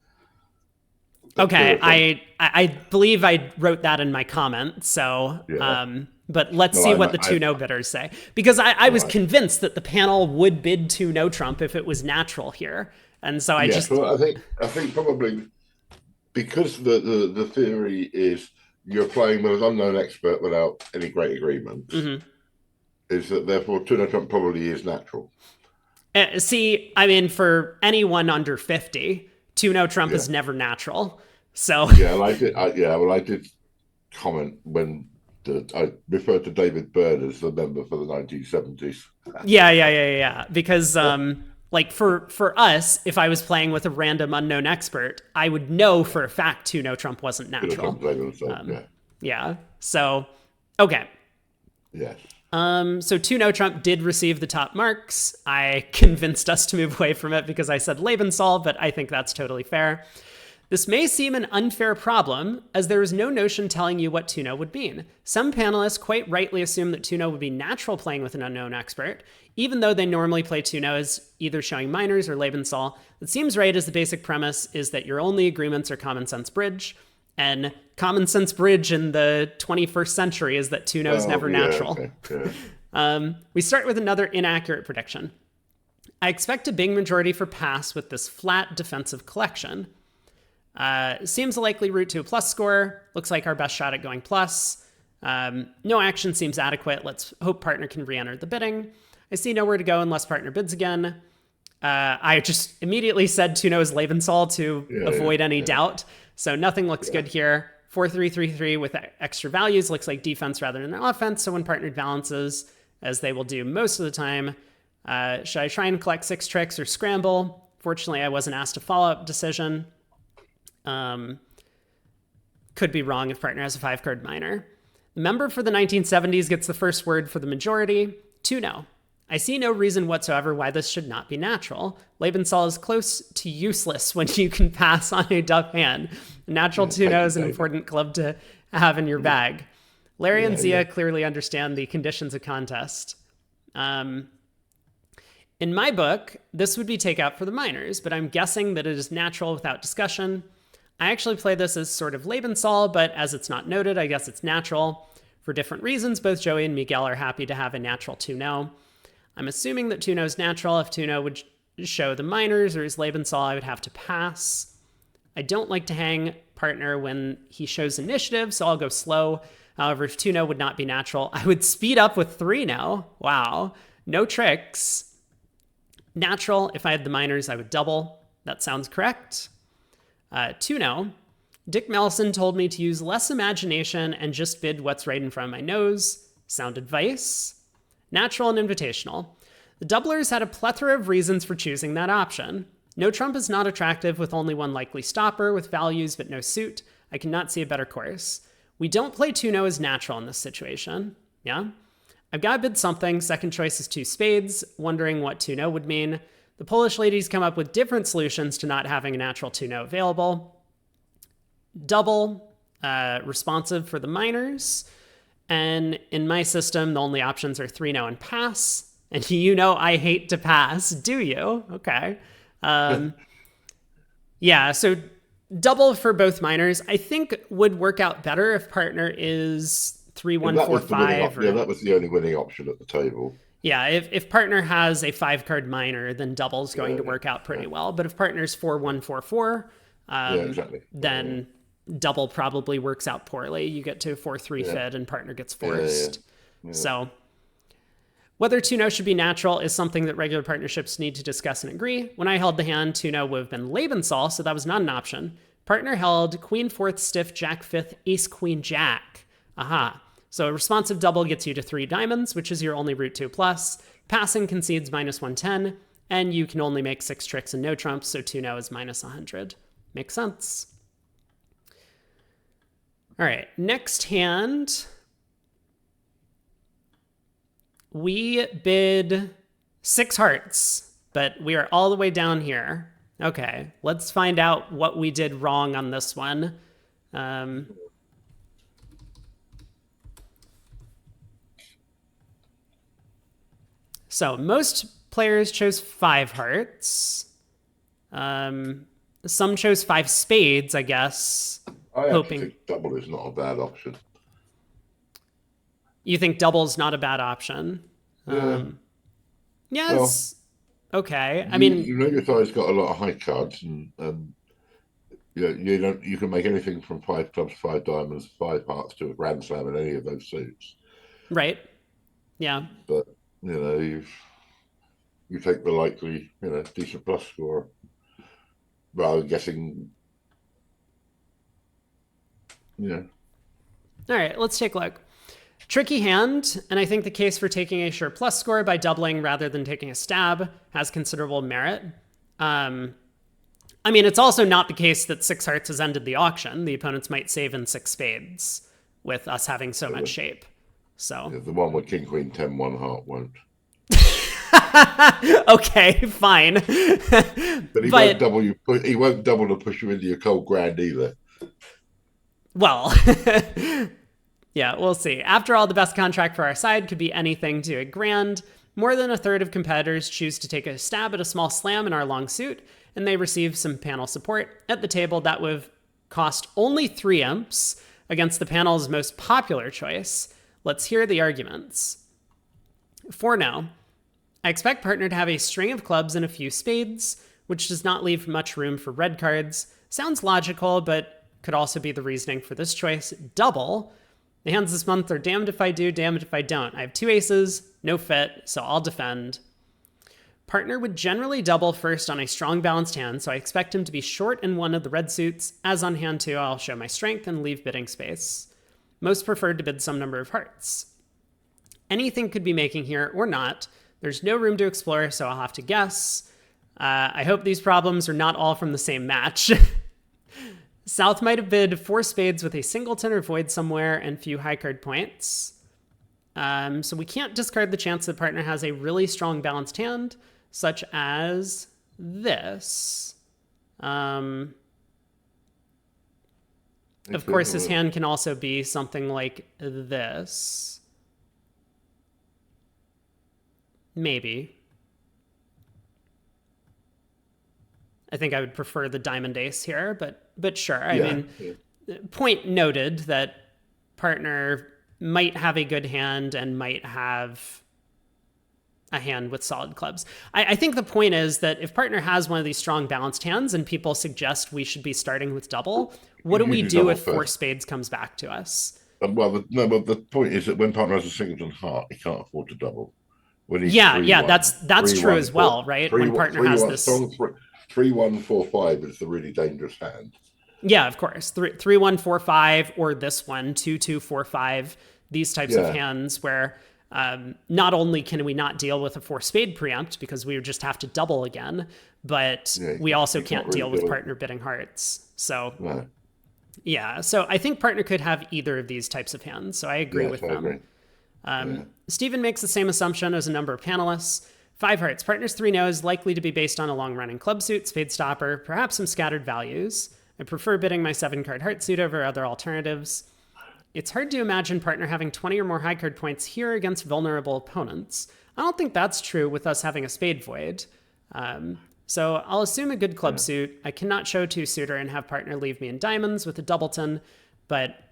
Two Okay, no Trump. I believe I wrote that in my comment. So, Yeah. but let's No, see what the two no bidders say, because I was right. convinced that the panel would bid two no Trump if it was natural here, and so I Yes. just Well, I think probably because the theory is you're playing with an unknown expert without any great agreements, mhm. is that therefore two no Trump probably is natural. See. I mean, for anyone under 50, two no Trump Yeah. is never natural. So Yeah. And I did. Well, I did comment when I referred to David Byrne as the member for the 1970s. yeah. Because like for us, if I was playing with a random unknown expert, I would know for a fact two no Trump wasn't Two no natural. Trump David himself. Yeah. Yeah. So okay. Yes. So two no Trump did receive the top marks. I convinced us to move away from it because I said Lebensal, but I think that's totally fair. This may seem an unfair problem, as there is no notion telling you what Tuno would mean. Some panelists quite rightly assume that Tuno would be natural playing with an unknown expert, even though they normally play Tuno as either showing minors or Lebensal. It seems right as the basic premise is that your only agreements are common sense bridge, and common sense bridge in the 21st century is that Tuno is never natural. Okay. Yeah. We start with another inaccurate prediction. I expect a big majority for pass with this flat defensive collection. Seems a likely route to a plus score. Looks like our best shot at going plus. No action seems adequate. Let's hope partner can re-enter the bidding. I see nowhere to go unless partner bids again. I just immediately said Tuno is Lebensal to avoid any doubt. So nothing looks good here. 4-3-3-3 with extra values looks like defense rather than offense. So when partnered balances, as they will do most of the time, should I try and collect 6 tricks or scramble? Fortunately, I wasn't asked a follow-up decision. Could be wrong if partner has a 5-card minor. The member for the 1970s gets the first word for the majority. Tuno. I see no reason whatsoever why this should not be natural. Lebensal is close to useless when you can pass on a duck hand. Natural Tuno is an important club to have in your bag. Larry and Zia clearly understand the conditions of contest. In my book, this would be takeout for the minors, but I'm guessing that it is natural without discussion. I actually play this as sort of Lebensal, but as it's not noted, I guess it's natural. For different reasons, both Joey and Miguel are happy to have a natural Tuno. I'm assuming that Tuno is natural. If Tuno would show the minors or is Lebensal, I would have to pass. I don't like to hang partner when he shows initiative, so I'll go slow. However, if Tuno would not be natural, I would speed up with 3 now. Wow. No tricks. Natural, if I had the minors, I would double. That sounds correct. Tuno. Dick Mellison told me to use less imagination and just bid what's right in front of my nose. Sound advice. Natural and invitational. The doublers had a plethora of reasons for choosing that option. No Trump is not attractive with only one likely stopper with values but no suit. I cannot see a better course. We don't play Tuno as natural in this situation. Yeah? I've got to bid something. Second choice is 2 spades, wondering what Tuno would mean. The Polish ladies come up with different solutions to not having a natural Tuno available. Double, responsive for the minors. And in my system, the only options are 3 no and pass. And you know I hate to pass, do you? Okay. Yeah, so double for both minors, I think would work out better if partner is 3-1-4-5. Yeah, that was the only winning option at the table. Yeah, if partner has a 5-card minor, then double's going to work out pretty well. But if partner's 4-1-4-4, then double probably works out poorly. You get to a 4-3 fid and partner gets forced. So whether Tuno should be natural is something that regular partnerships need to discuss and agree. When I held the hand, Tuno would have been Lebensal, so that was not an option. Partner held Queen 4th stiff, Jack 5th, Ace Queen Jack. Aha. So a responsive double gets you to 3 diamonds, which is your only route to a plus. Passing concedes -110, and you can only make 6 tricks and no trumps, so Tuno is -100. Makes sense. All right, next hand. We bid 6 hearts, but we are all the way down here. Okay, let's find out what we did wrong on this one. So most players chose 5 hearts. Some chose 5 spades, I guess, I actually hoping. think double is not a bad option. You think double's not a bad option? Yeah. Well, Yes. Okay. I you mean, you know your side's got a lot of high cards, and you can make anything from 5 clubs, 5 diamonds, 5 hearts to a grand slam in any of those suits. right. Yeah. But you take the likely decent plus score rather than guessing. Yeah. All right, let's take a look. Tricky hand, and I think the case for taking a sure plus score by doubling rather than taking a stab has considerable merit. I mean, it's also not the case that 6 hearts has ended the auction. The opponents might save in 6 spades with us having so much shape. So, Yeah, the one with King Queen 10 1 heart won't. okay, fine. But he won't double you. He won't double to push you into your cold grand either. Well, yeah, we'll see. After all, the best contract for our side could be anything to a grand. More than a third of competitors choose to take a stab at a small slam in our long suit, and they receive some panel support. At the table, that would cost only 3 imps against the panel's most popular choice. Let's hear the arguments. For now, I expect partner to have a string of clubs and a few spades, which does not leave much room for red cards. Sounds logical, but could also be the reasoning for this choice. Double. The hands this month are damned if I do, damned if I don't. I have 2 aces, no fit, so I'll defend. Partner would generally double first on a strong balanced hand, so I expect him to be short in one of the red suits. As on hand 2, I'll show my strength and leave bidding space. Most preferred to bid some number of hearts. Anything could be making here or not. There's no room to explore, so I'll have to guess. I hope these problems are not all from the same match. South might have bid 4 spades with a singleton or void somewhere and few high card points. So we can't discard the chance that partner has a really strong balanced hand, such as this. Of course, his hand can also be something like this. Maybe. I think I would prefer the diamond ace here, but sure. I mean, point noted that partner might have a good hand and might have a hand with solid clubs. I think the point is that if partner has one of these strong balanced hands and people suggest we should be starting with double, what do we do if 4 spades comes back to us? Well, the point is that when partner has a singleton heart, he can't afford to double. That's true as well, right? When partner has this 3-1-4-5 is the really dangerous hand. Yeah, of course. 3-1-4-5 or this one 2-2-4-5. These types of hands where not only can we not deal with a 4-spade preempt because we would just have to double again, but we also can't deal with partner bidding hearts. So yeah, so I think partner could have either of these types of hands. So I agree with them. Stephen makes the same assumption as a number of panelists. 5 hearts. Partner's 3-no is likely to be based on a long-running club suit, spade stopper, perhaps some scattered values. I prefer bidding my 7-card heart suit over other alternatives. It's hard to imagine partner having 20 or more high card points here against vulnerable opponents. I don't think that's true with us having a spade void. So I'll assume a good club suit. I cannot show 2-suitor and have partner leave me in diamonds with a doubleton, but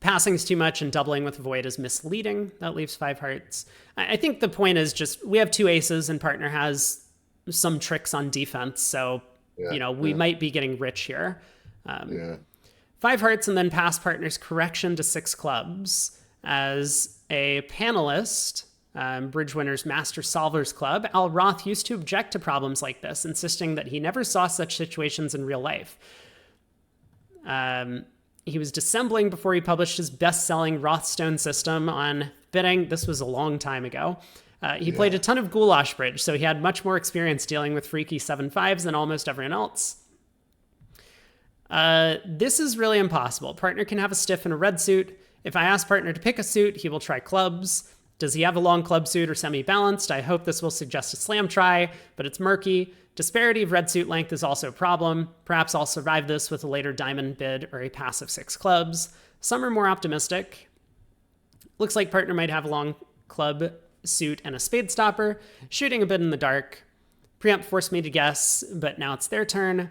passing is too much and doubling with a void is misleading. That leaves 5 hearts. I think the point is just we have 2 aces and partner has some tricks on defense. So, we might be getting rich here. 5 hearts and then pass partner's correction to 6 clubs. As a panelist, Bridge Winners Master Solvers Club, Al Roth used to object to problems like this, insisting that he never saw such situations in real life. He was dissembling before he published his best-selling Rothstone system on bidding. This was a long time ago. He played a ton of Goulash Bridge, so he had much more experience dealing with freaky 7-5s than almost everyone else. This is really impossible. Partner can have a stiff and a red suit. If I ask partner to pick a suit, he will try clubs. Does he have a long club suit or semi-balanced? I hope this will suggest a slam try, but it's murky. Disparity of red suit length is also a problem. Perhaps I'll survive this with a later diamond bid or a pass of 6 clubs. Some are more optimistic. Looks like partner might have a long club suit and a spade stopper, shooting a bit in the dark. Preempt forced me to guess, but now it's their turn.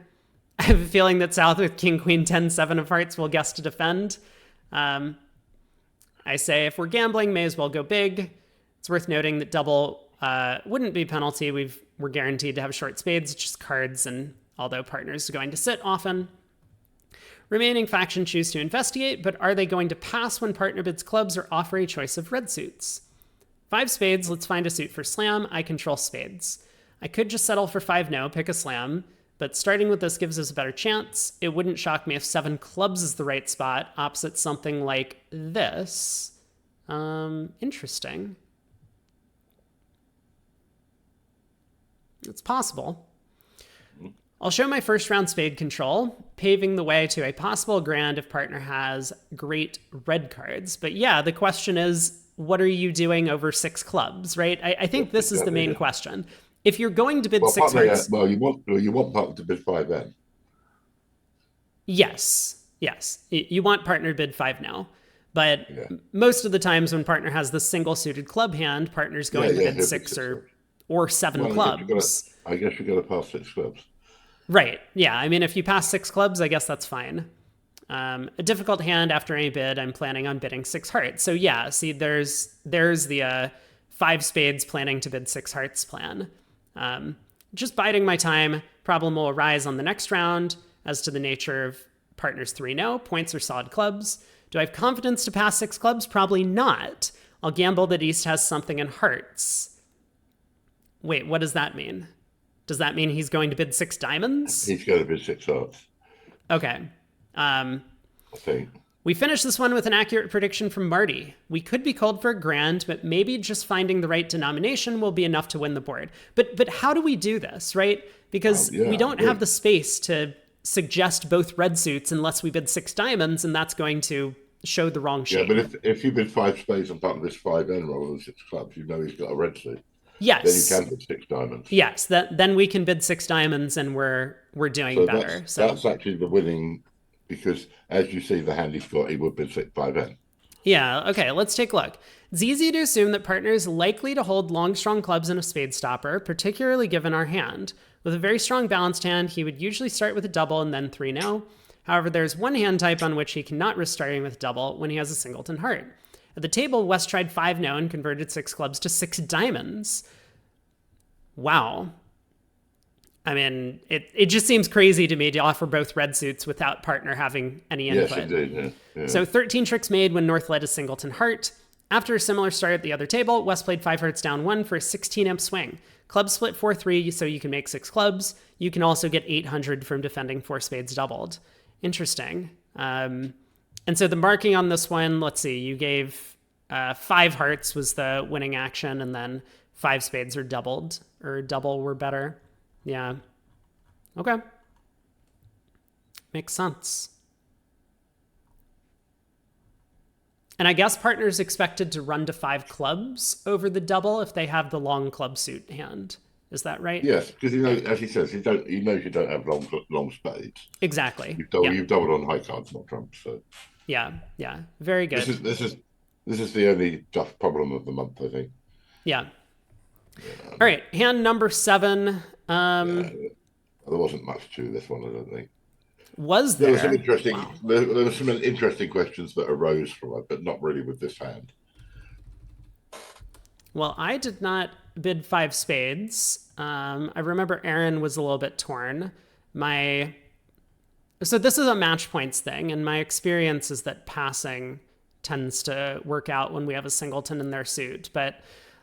I have a feeling that South with King, Queen, 10, 7 of hearts will guess to defend. I say if we're gambling, may as well go big. It's worth noting that double wouldn't be penalty. We're guaranteed to have short spades, just cards, and although partners are going to sit often. Remaining faction choose to investigate, but are they going to pass when partner bids clubs or offer a choice of red suits? 5 spades, let's find a suit for slam. I control spades. I could just settle for 5 no, pick a slam, but starting with this gives us a better chance. It wouldn't shock me if 7 clubs is the right spot, opposite something like this. Interesting. It's possible. I'll show my first round spade control, paving the way to a possible grand if partner has great red cards. But yeah, the question is, what are you doing over 6 clubs, right? I think this is the main question. If you're going to bid 6 hearts... Well, you want partner to bid 5 then. Yes. You want partner to bid 5 now. But most of the times when partner has the single suited club hand, partner's going to bid 6 or 7 clubs. I guess you've got to pass 6 clubs. Right. Yeah. I mean, if you pass 6 clubs, I guess that's fine. A difficult hand after any bid, I'm planning on bidding 6 hearts. So yeah, see, there's the 5 spades planning to bid 6 hearts plan. Just biding my time. Problem will arise on the next round as to the nature of partner's 3 no. Points are solid clubs. Do I have confidence to pass 6 clubs? Probably not. I'll gamble that East has something in hearts. Wait, what does that mean? Does that mean he's going to bid 6 diamonds? He's going to bid 6 hearts. Okay. I think. We finished this one with an accurate prediction from Marty. We could be called for a grand, but maybe just finding the right denomination will be enough to win the board. But how do we do this, right? Because we don't have the space to suggest both red suits unless we bid 6 diamonds, and that's going to show the wrong shape. Yeah, but if you bid 5 spades and partner bids 5 n rather than 6 clubs, you know he's got a red suit. Yes. Then you can bid 6 diamonds. Yes, then we can bid 6 diamonds and we're doing better. That's actually the winning, because as you see the hand he's got, he would bid 5 n. Yeah, okay, let's take a look. It's easy to assume that partner is likely to hold long, strong clubs and a spade stopper, particularly given our hand. With a very strong balanced hand, he would usually start with a double and then 3 no. However, there's one hand type on which he cannot risk starting with double when he has a singleton heart. At the table, West tried 5 no and converted 6 clubs to 6 diamonds. Wow. I mean, it just seems crazy to me to offer both red suits without partner having any input. Yes, indeed. Yeah. So 13 tricks made when North led a singleton heart. After a similar start at the other table, West played 5 hearts down 1 for a 16 imp swing. Club split 4-3, so you can make 6 clubs. You can also get 800 from defending 4 spades doubled. Interesting. And so the marking on this one, let's see, you gave 5 hearts was the winning action, and then 5 spades are doubled, or double were better. Yeah. Okay. Makes sense. And I guess partner's expected to run to 5 clubs over the double if they have the long club suit hand. Is that right? Yes, because as he says, he knows you don't have long spades. Exactly. You've doubled on high cards, not trumps. So yeah, very good. This is the only tough problem of the month, I think. Yeah. All right, hand number 7. There wasn't much to this one, I don't think. Was there? There were some interesting questions that arose from it, but not really with this hand. Well, I did not bid 5 spades. I remember Aaron was a little bit torn. So this is a match points thing, and my experience is that passing tends to work out when we have a singleton in their suit. But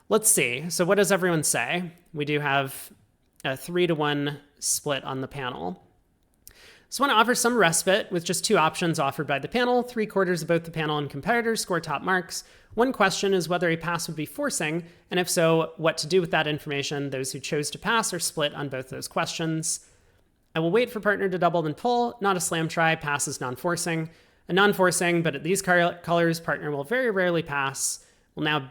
let's see. So what does everyone say? We do have a 3-to-1 split on the panel. So I want to offer some respite with just 2 options offered by the panel. 3/4 of both the panel and competitors score top marks. One question is whether a pass would be forcing, and if so, what to do with that information. Those who chose to pass are split on both those questions. I will wait for partner to double then pull. Not a slam try. Pass is non-forcing. A non-forcing, but at these colors, partner will very rarely pass. We'll now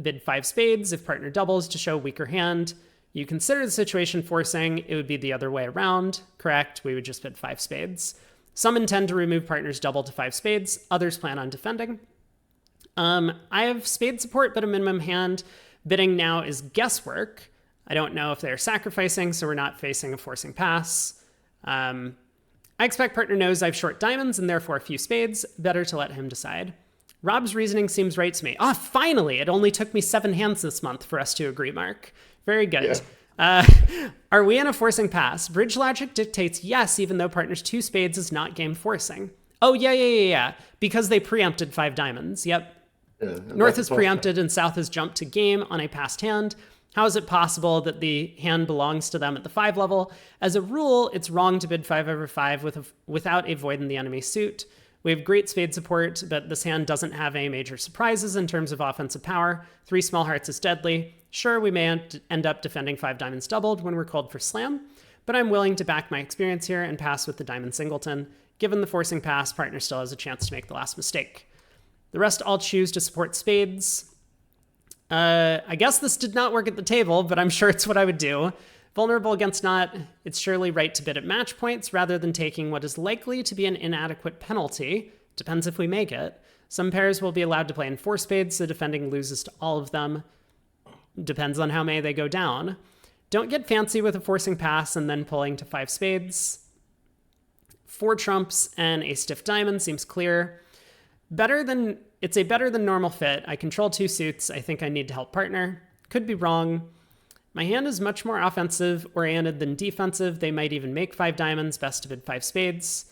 bid 5 spades if partner doubles to show weaker hand. You consider the situation forcing, it would be the other way around. Correct, we would just bid 5 spades. Some intend to remove partner's double to 5 spades, others plan on defending. I have spade support, but a minimum hand. Bidding now is guesswork. I don't know if they're sacrificing, so we're not facing a forcing pass. I expect partner knows I've short diamonds and therefore a few spades. Better to let him decide. Rob's reasoning seems right to me. Ah, finally! It only took me 7 hands this month for us to agree, Mark. Very good. Yeah. Are we in a forcing pass? Bridge logic dictates yes, even though partner's 2 spades is not game forcing. Oh, yeah. Because they preempted 5 diamonds. Yep. Yeah, North is preempted and South has jumped to game on a passed hand. How is it possible that the hand belongs to them at the 5 level? As a rule, it's wrong to bid 5/5 without a void in the enemy suit. We have great spade support, but this hand doesn't have any major surprises in terms of offensive power. 3 small hearts is deadly. Sure, we may end up defending 5 diamonds doubled when we're called for slam, but I'm willing to back my experience here and pass with the diamond singleton. Given the forcing pass, partner still has a chance to make the last mistake. The rest all choose to support spades. I guess this did not work at the table, but I'm sure it's what I would do. Vulnerable against not, it's surely right to bid at match points rather than taking what is likely to be an inadequate penalty. Depends if we make it. Some pairs will be allowed to play in 4 spades, so defending loses to all of them. Depends on how many they go down. Don't get fancy with a forcing pass and then pulling to 5 spades. 4 trumps and a stiff diamond seems clear. It's a better than normal fit. I control 2 suits. I think I need to help partner. Could be wrong. My hand is much more offensive oriented than defensive. They might even make 5 diamonds. Best to bid 5 spades.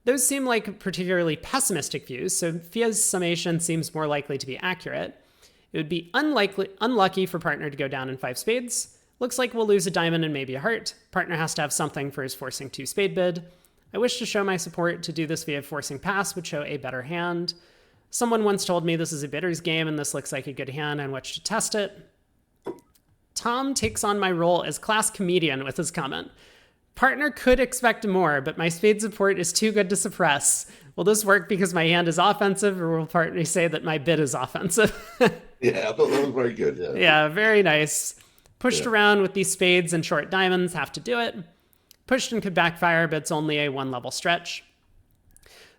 Those seem like particularly pessimistic views, so Fia's summation seems more likely to be accurate. It would be unlucky for partner to go down in 5 spades. Looks like we'll lose a diamond and maybe a heart. Partner has to have something for his forcing 2 spade bid. I wish to show my support. To do this via forcing pass would show a better hand. Someone once told me this is a bidder's game and this looks like a good hand on which to test it. Tom takes on my role as class comedian with his comment. Partner could expect more, but my spade support is too good to suppress. Will this work because my hand is offensive, or will partner say that my bid is offensive? Yeah, I thought that was very good. Yeah, very nice. Pushed around with these spades and short diamonds, have to do it. Pushed and could backfire, but it's only a 1-level stretch.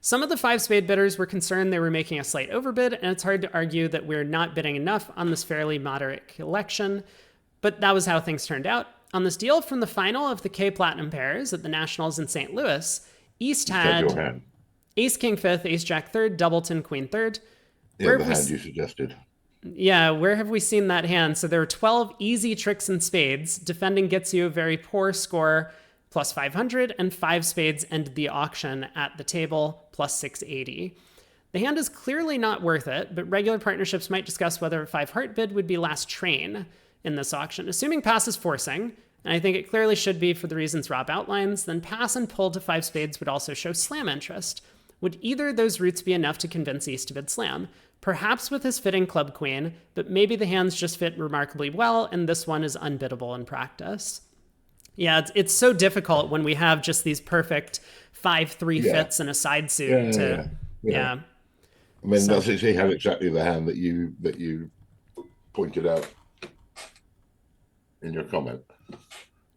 Some of the 5 spade bidders were concerned they were making a slight overbid, and it's hard to argue that we're not bidding enough on this fairly moderate collection, but that was how things turned out. On this deal from the final of the K Platinum pairs at the Nationals in St. Louis, East had Ace King 5th, Ace Jack 3rd, Doubleton Queen 3rd. Yeah, the hand you suggested. Yeah, where have we seen that hand? So there are 12 easy tricks in spades. Defending gets you a very poor score, plus 500, and 5 spades ended the auction at the table, plus 680. The hand is clearly not worth it, but regular partnerships might discuss whether a 5 heart bid would be last train in this auction. Assuming pass is forcing, and I think it clearly should be for the reasons Rob outlines, then pass and pull to 5 spades would also show slam interest. Would either of those routes be enough to convince East to bid slam? Perhaps with his fitting club queen, but maybe the hands just fit remarkably well, and this one is unbiddable in practice. Yeah, it's so difficult when we have just these perfect 5-3 fits and a side suit. Yeah. I mean, he had exactly the hand that you pointed out in your comment.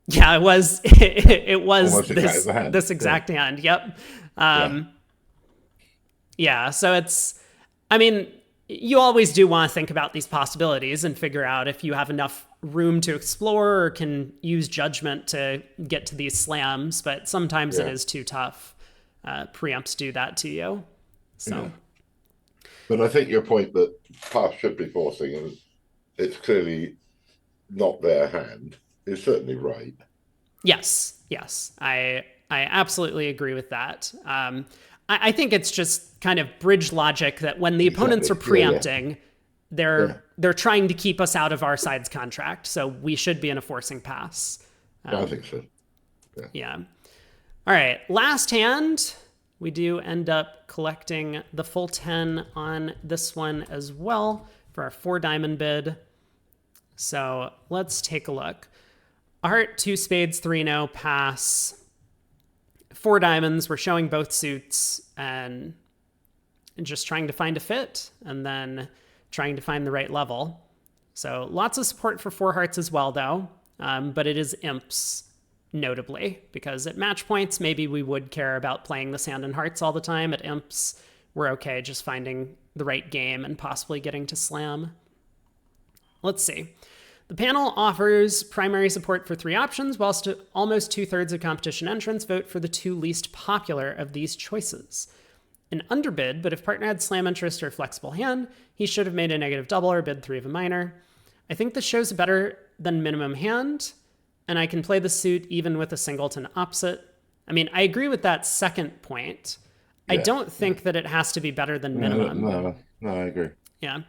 Yeah, it was this exact hand. Yep. Yeah, so it's, I mean, you always do want to think about these possibilities and figure out if you have enough room to explore or can use judgment to get to these slams, but sometimes it is too tough. Preempts do that to you. So. Yeah. But I think your point that pass should be forcing and it's clearly not their hand is certainly right. Yes. I absolutely agree with that. I think it's just kind of bridge logic that when the opponents are preempting, they're trying to keep us out of our side's contract. So we should be in a forcing pass. I think so. Yeah. All right. Last hand. We do end up collecting the full 10 on this one as well for our 4 diamond bid. So let's take a look. A heart, 2 spades, 3-0, pass. 4 diamonds. We're showing both suits and just trying to find a fit and then trying to find the right level. So lots of support for 4 hearts as well, though. But it is imps, notably, because at match points, maybe we would care about playing this hand in hearts all the time. At imps, we're okay just finding the right game and possibly getting to slam. Let's see. The panel offers primary support for 3 options, whilst almost 2/3 of competition entrants vote for the 2 least popular of these choices. An underbid, but if partner had slam interest or flexible hand, he should have made a negative double or bid 3 of a minor. I think this shows a better than minimum hand, and I can play the suit even with a singleton opposite. I mean, I agree with that second point. I don't think that it has to be better than minimum. No, I agree. Yeah.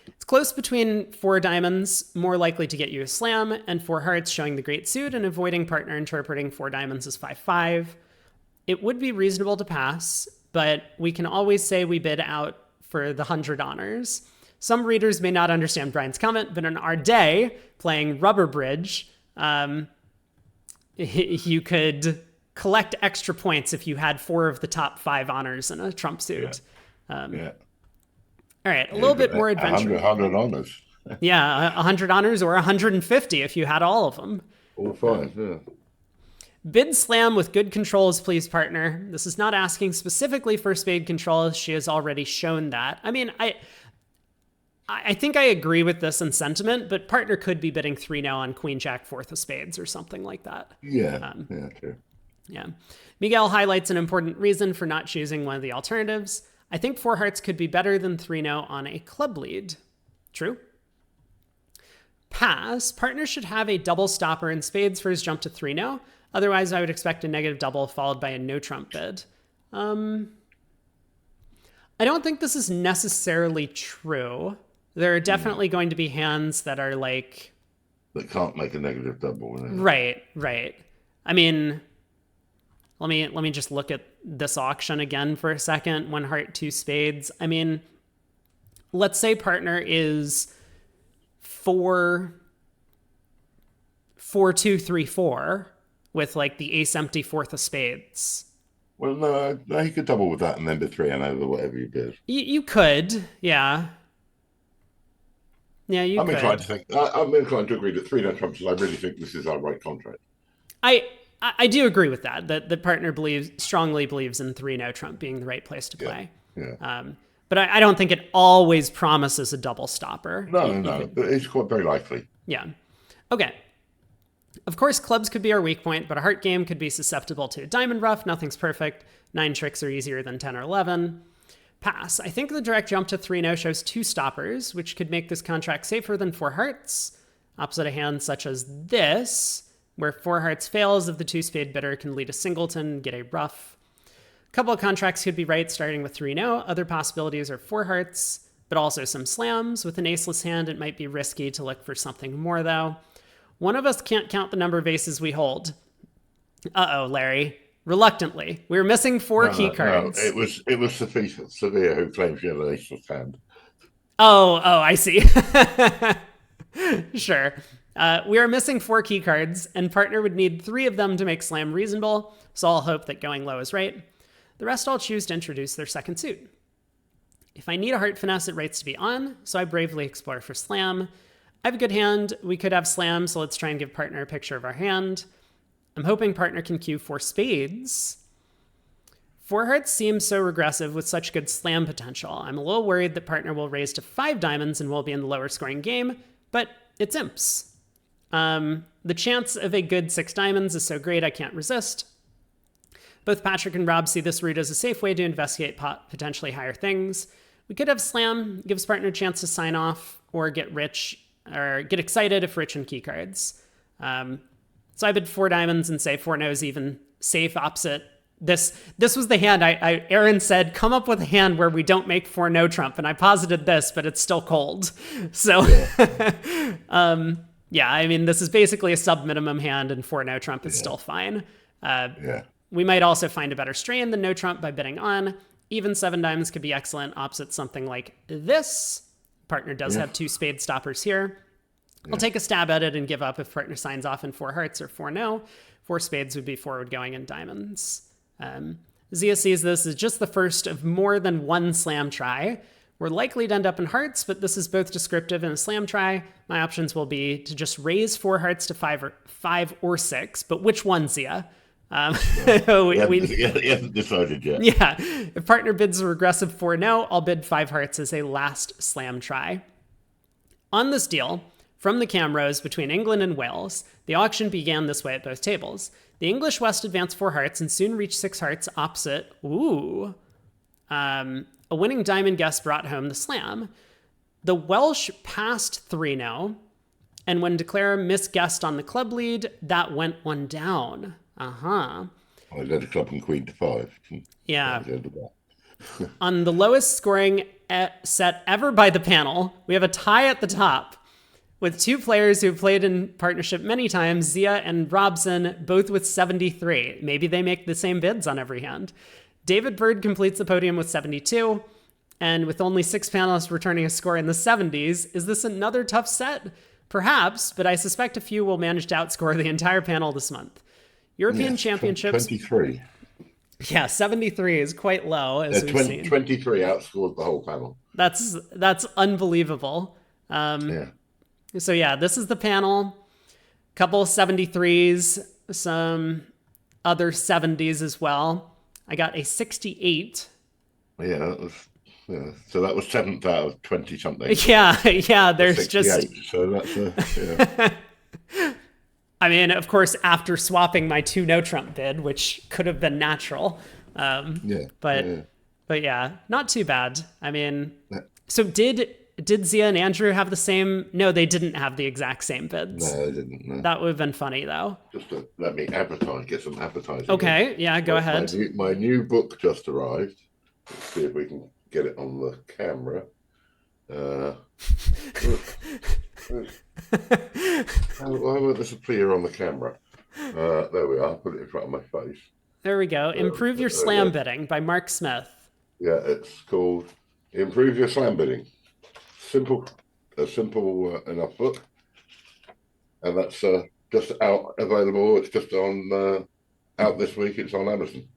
It's close between 4 diamonds, more likely to get you a slam, and 4 hearts showing the great suit and avoiding partner interpreting 4 diamonds as 5-5. It would be reasonable to pass, but we can always say we bid out for the 100 honors. Some readers may not understand Brian's comment, but in our day, playing RealBridge, you could collect extra points if you had 4 of the top 5 honors in a trump suit. All right, a little bit more adventure. 100 honors. Yeah, 100 honors or 150 if you had all of them. All 5, yeah. Bid slam with good controls, please, partner. This is not asking specifically for spade control, as she has already shown that. I mean, I think I agree with this in sentiment, but partner could be bidding 3-0 on queen jack 4th of spades or something like that. Yeah, true. Yeah. Miguel highlights an important reason for not choosing one of the alternatives. I think 4 hearts could be better than 3-0 on a club lead. True. Pass. Partner should have a double stopper in spades for his jump to 3-0. Otherwise, I would expect a negative double followed by a no trump bid. I don't think this is necessarily true. There are definitely going to be hands that are like... That can't make a negative double. Right. I mean... Let me just look at this auction again for a second. 1 heart, 2 spades. I mean, let's say partner is 4-2-3-4 with like the ace empty 4th of spades. Well, no, he could double with that and then bid 3 and over whatever you bid. You could, yeah. Yeah, you could. I'm inclined to agree that 3-0 trumps, I really think this is our right contract. I do agree with that the partner strongly believes in 3-0 trump being the right place to play. Yeah. But I don't think it always promises a double stopper. No, but it's quite very likely. Yeah. Okay. Of course, clubs could be our weak point, but a heart game could be susceptible to a diamond rough. Nothing's perfect. 9 tricks are easier than 10 or 11. Pass. I think the direct jump to 3-0 shows 2 stoppers, which could make this contract safer than 4 hearts. Opposite a hand such as this, where 4 hearts fails if the 2 spade bidder can lead a singleton, get a rough. A couple of contracts could be right, starting with 3-0. Other possibilities are 4 hearts, but also some slams. With an aceless hand, it might be risky to look for something more, though. One of us can't count the number of aces we hold. Uh-oh, Larry. Reluctantly. We're missing 4 key cards. No, it was Sophia who claims she had an aceless hand. Oh, I see. Sure. We are missing 4 key cards, and partner would need 3 of them to make slam reasonable, so I'll hope that going low is right. The rest all choose to introduce their second suit. If I need a heart finesse, it rates to be on, so I bravely explore for slam. I have a good hand. We could have slam, so let's try and give partner a picture of our hand. I'm hoping partner can cue 4 spades. 4 hearts seems so regressive with such good slam potential. I'm a little worried that partner will raise to 5 diamonds and will be in the lower scoring game, but it's imps. The chance of a good 6 diamonds is so great I can't resist. Both Patrick and Rob see this route as a safe way to investigate potentially higher things. We could have slam, gives partner a chance to sign off or get rich or get excited if rich in key cards. So I bid 4 diamonds and say 4 no's even safe opposite. This was the hand Aaron said, come up with a hand where we don't make 4 no trump. And I posited this, but it's still cold. So, yeah, I mean, this is basically a sub minimum hand and 4 no trump is still fine. We might also find a better strain than no trump by bidding on. Even 7 diamonds could be excellent opposite something like this. Partner does have 2 spade stoppers here. I'll take a stab at it and give up if partner signs off in 4 hearts or 4 no. 4 spades would be forward going in diamonds. Zia sees this as just the first of more than 1 slam try. We're likely to end up in hearts, but this is both descriptive and a slam try. My options will be to just raise 4 hearts to 5 or 6, but which one, Zia? He hasn't decided yet. Yeah, if partner bids a regressive 4-0, I'll bid 5 hearts as a last slam try. On this deal, from the Camrose between England and Wales, the auction began this way at both tables. The English West advanced 4 hearts and soon reached 6 hearts opposite. A winning diamond guest brought home the slam. The Welsh passed 3-0, and when Declare misguessed on the club lead, that went one down. I led a club and queen to 5. Yeah. On the lowest scoring set ever by the panel, we have a tie at the top with 2 players who have played in partnership many times, Zia and Robson, both with 73. Maybe they make the same bids on every hand. David Bird completes the podium with 72. And with only 6 panelists returning a score in the 70s, is this another tough set? Perhaps, but I suspect a few will manage to outscore the entire panel this month. European Championships. 23. Yeah, 73 is quite low, as we've seen. 23 outscored the whole panel. That's unbelievable. So yeah, this is the panel. Couple 73s, some other 70s as well. I got a 68. Yeah, so that was 7th out of 20 something. Yeah. There's just. So that's I mean, of course, after swapping my 2 no Trump bid, which could have been natural. But yeah, not too bad. I mean, so did Zia and Andrew have the same? No, they didn't have the exact same bids. No, they didn't. No. That would have been funny, though. Just to let me get some advertising. Okay, yeah, go ahead. My new book just arrived. Let's see if we can get it on the camera. Why won't this appear on the camera? There we are. Put it in front of my face. There we go. Improve Your Slam Bidding by Mark Smith. Yeah, it's called Improve Your Slam Bidding. A simple enough book, and that's just available. It's just on out this week. It's on Amazon.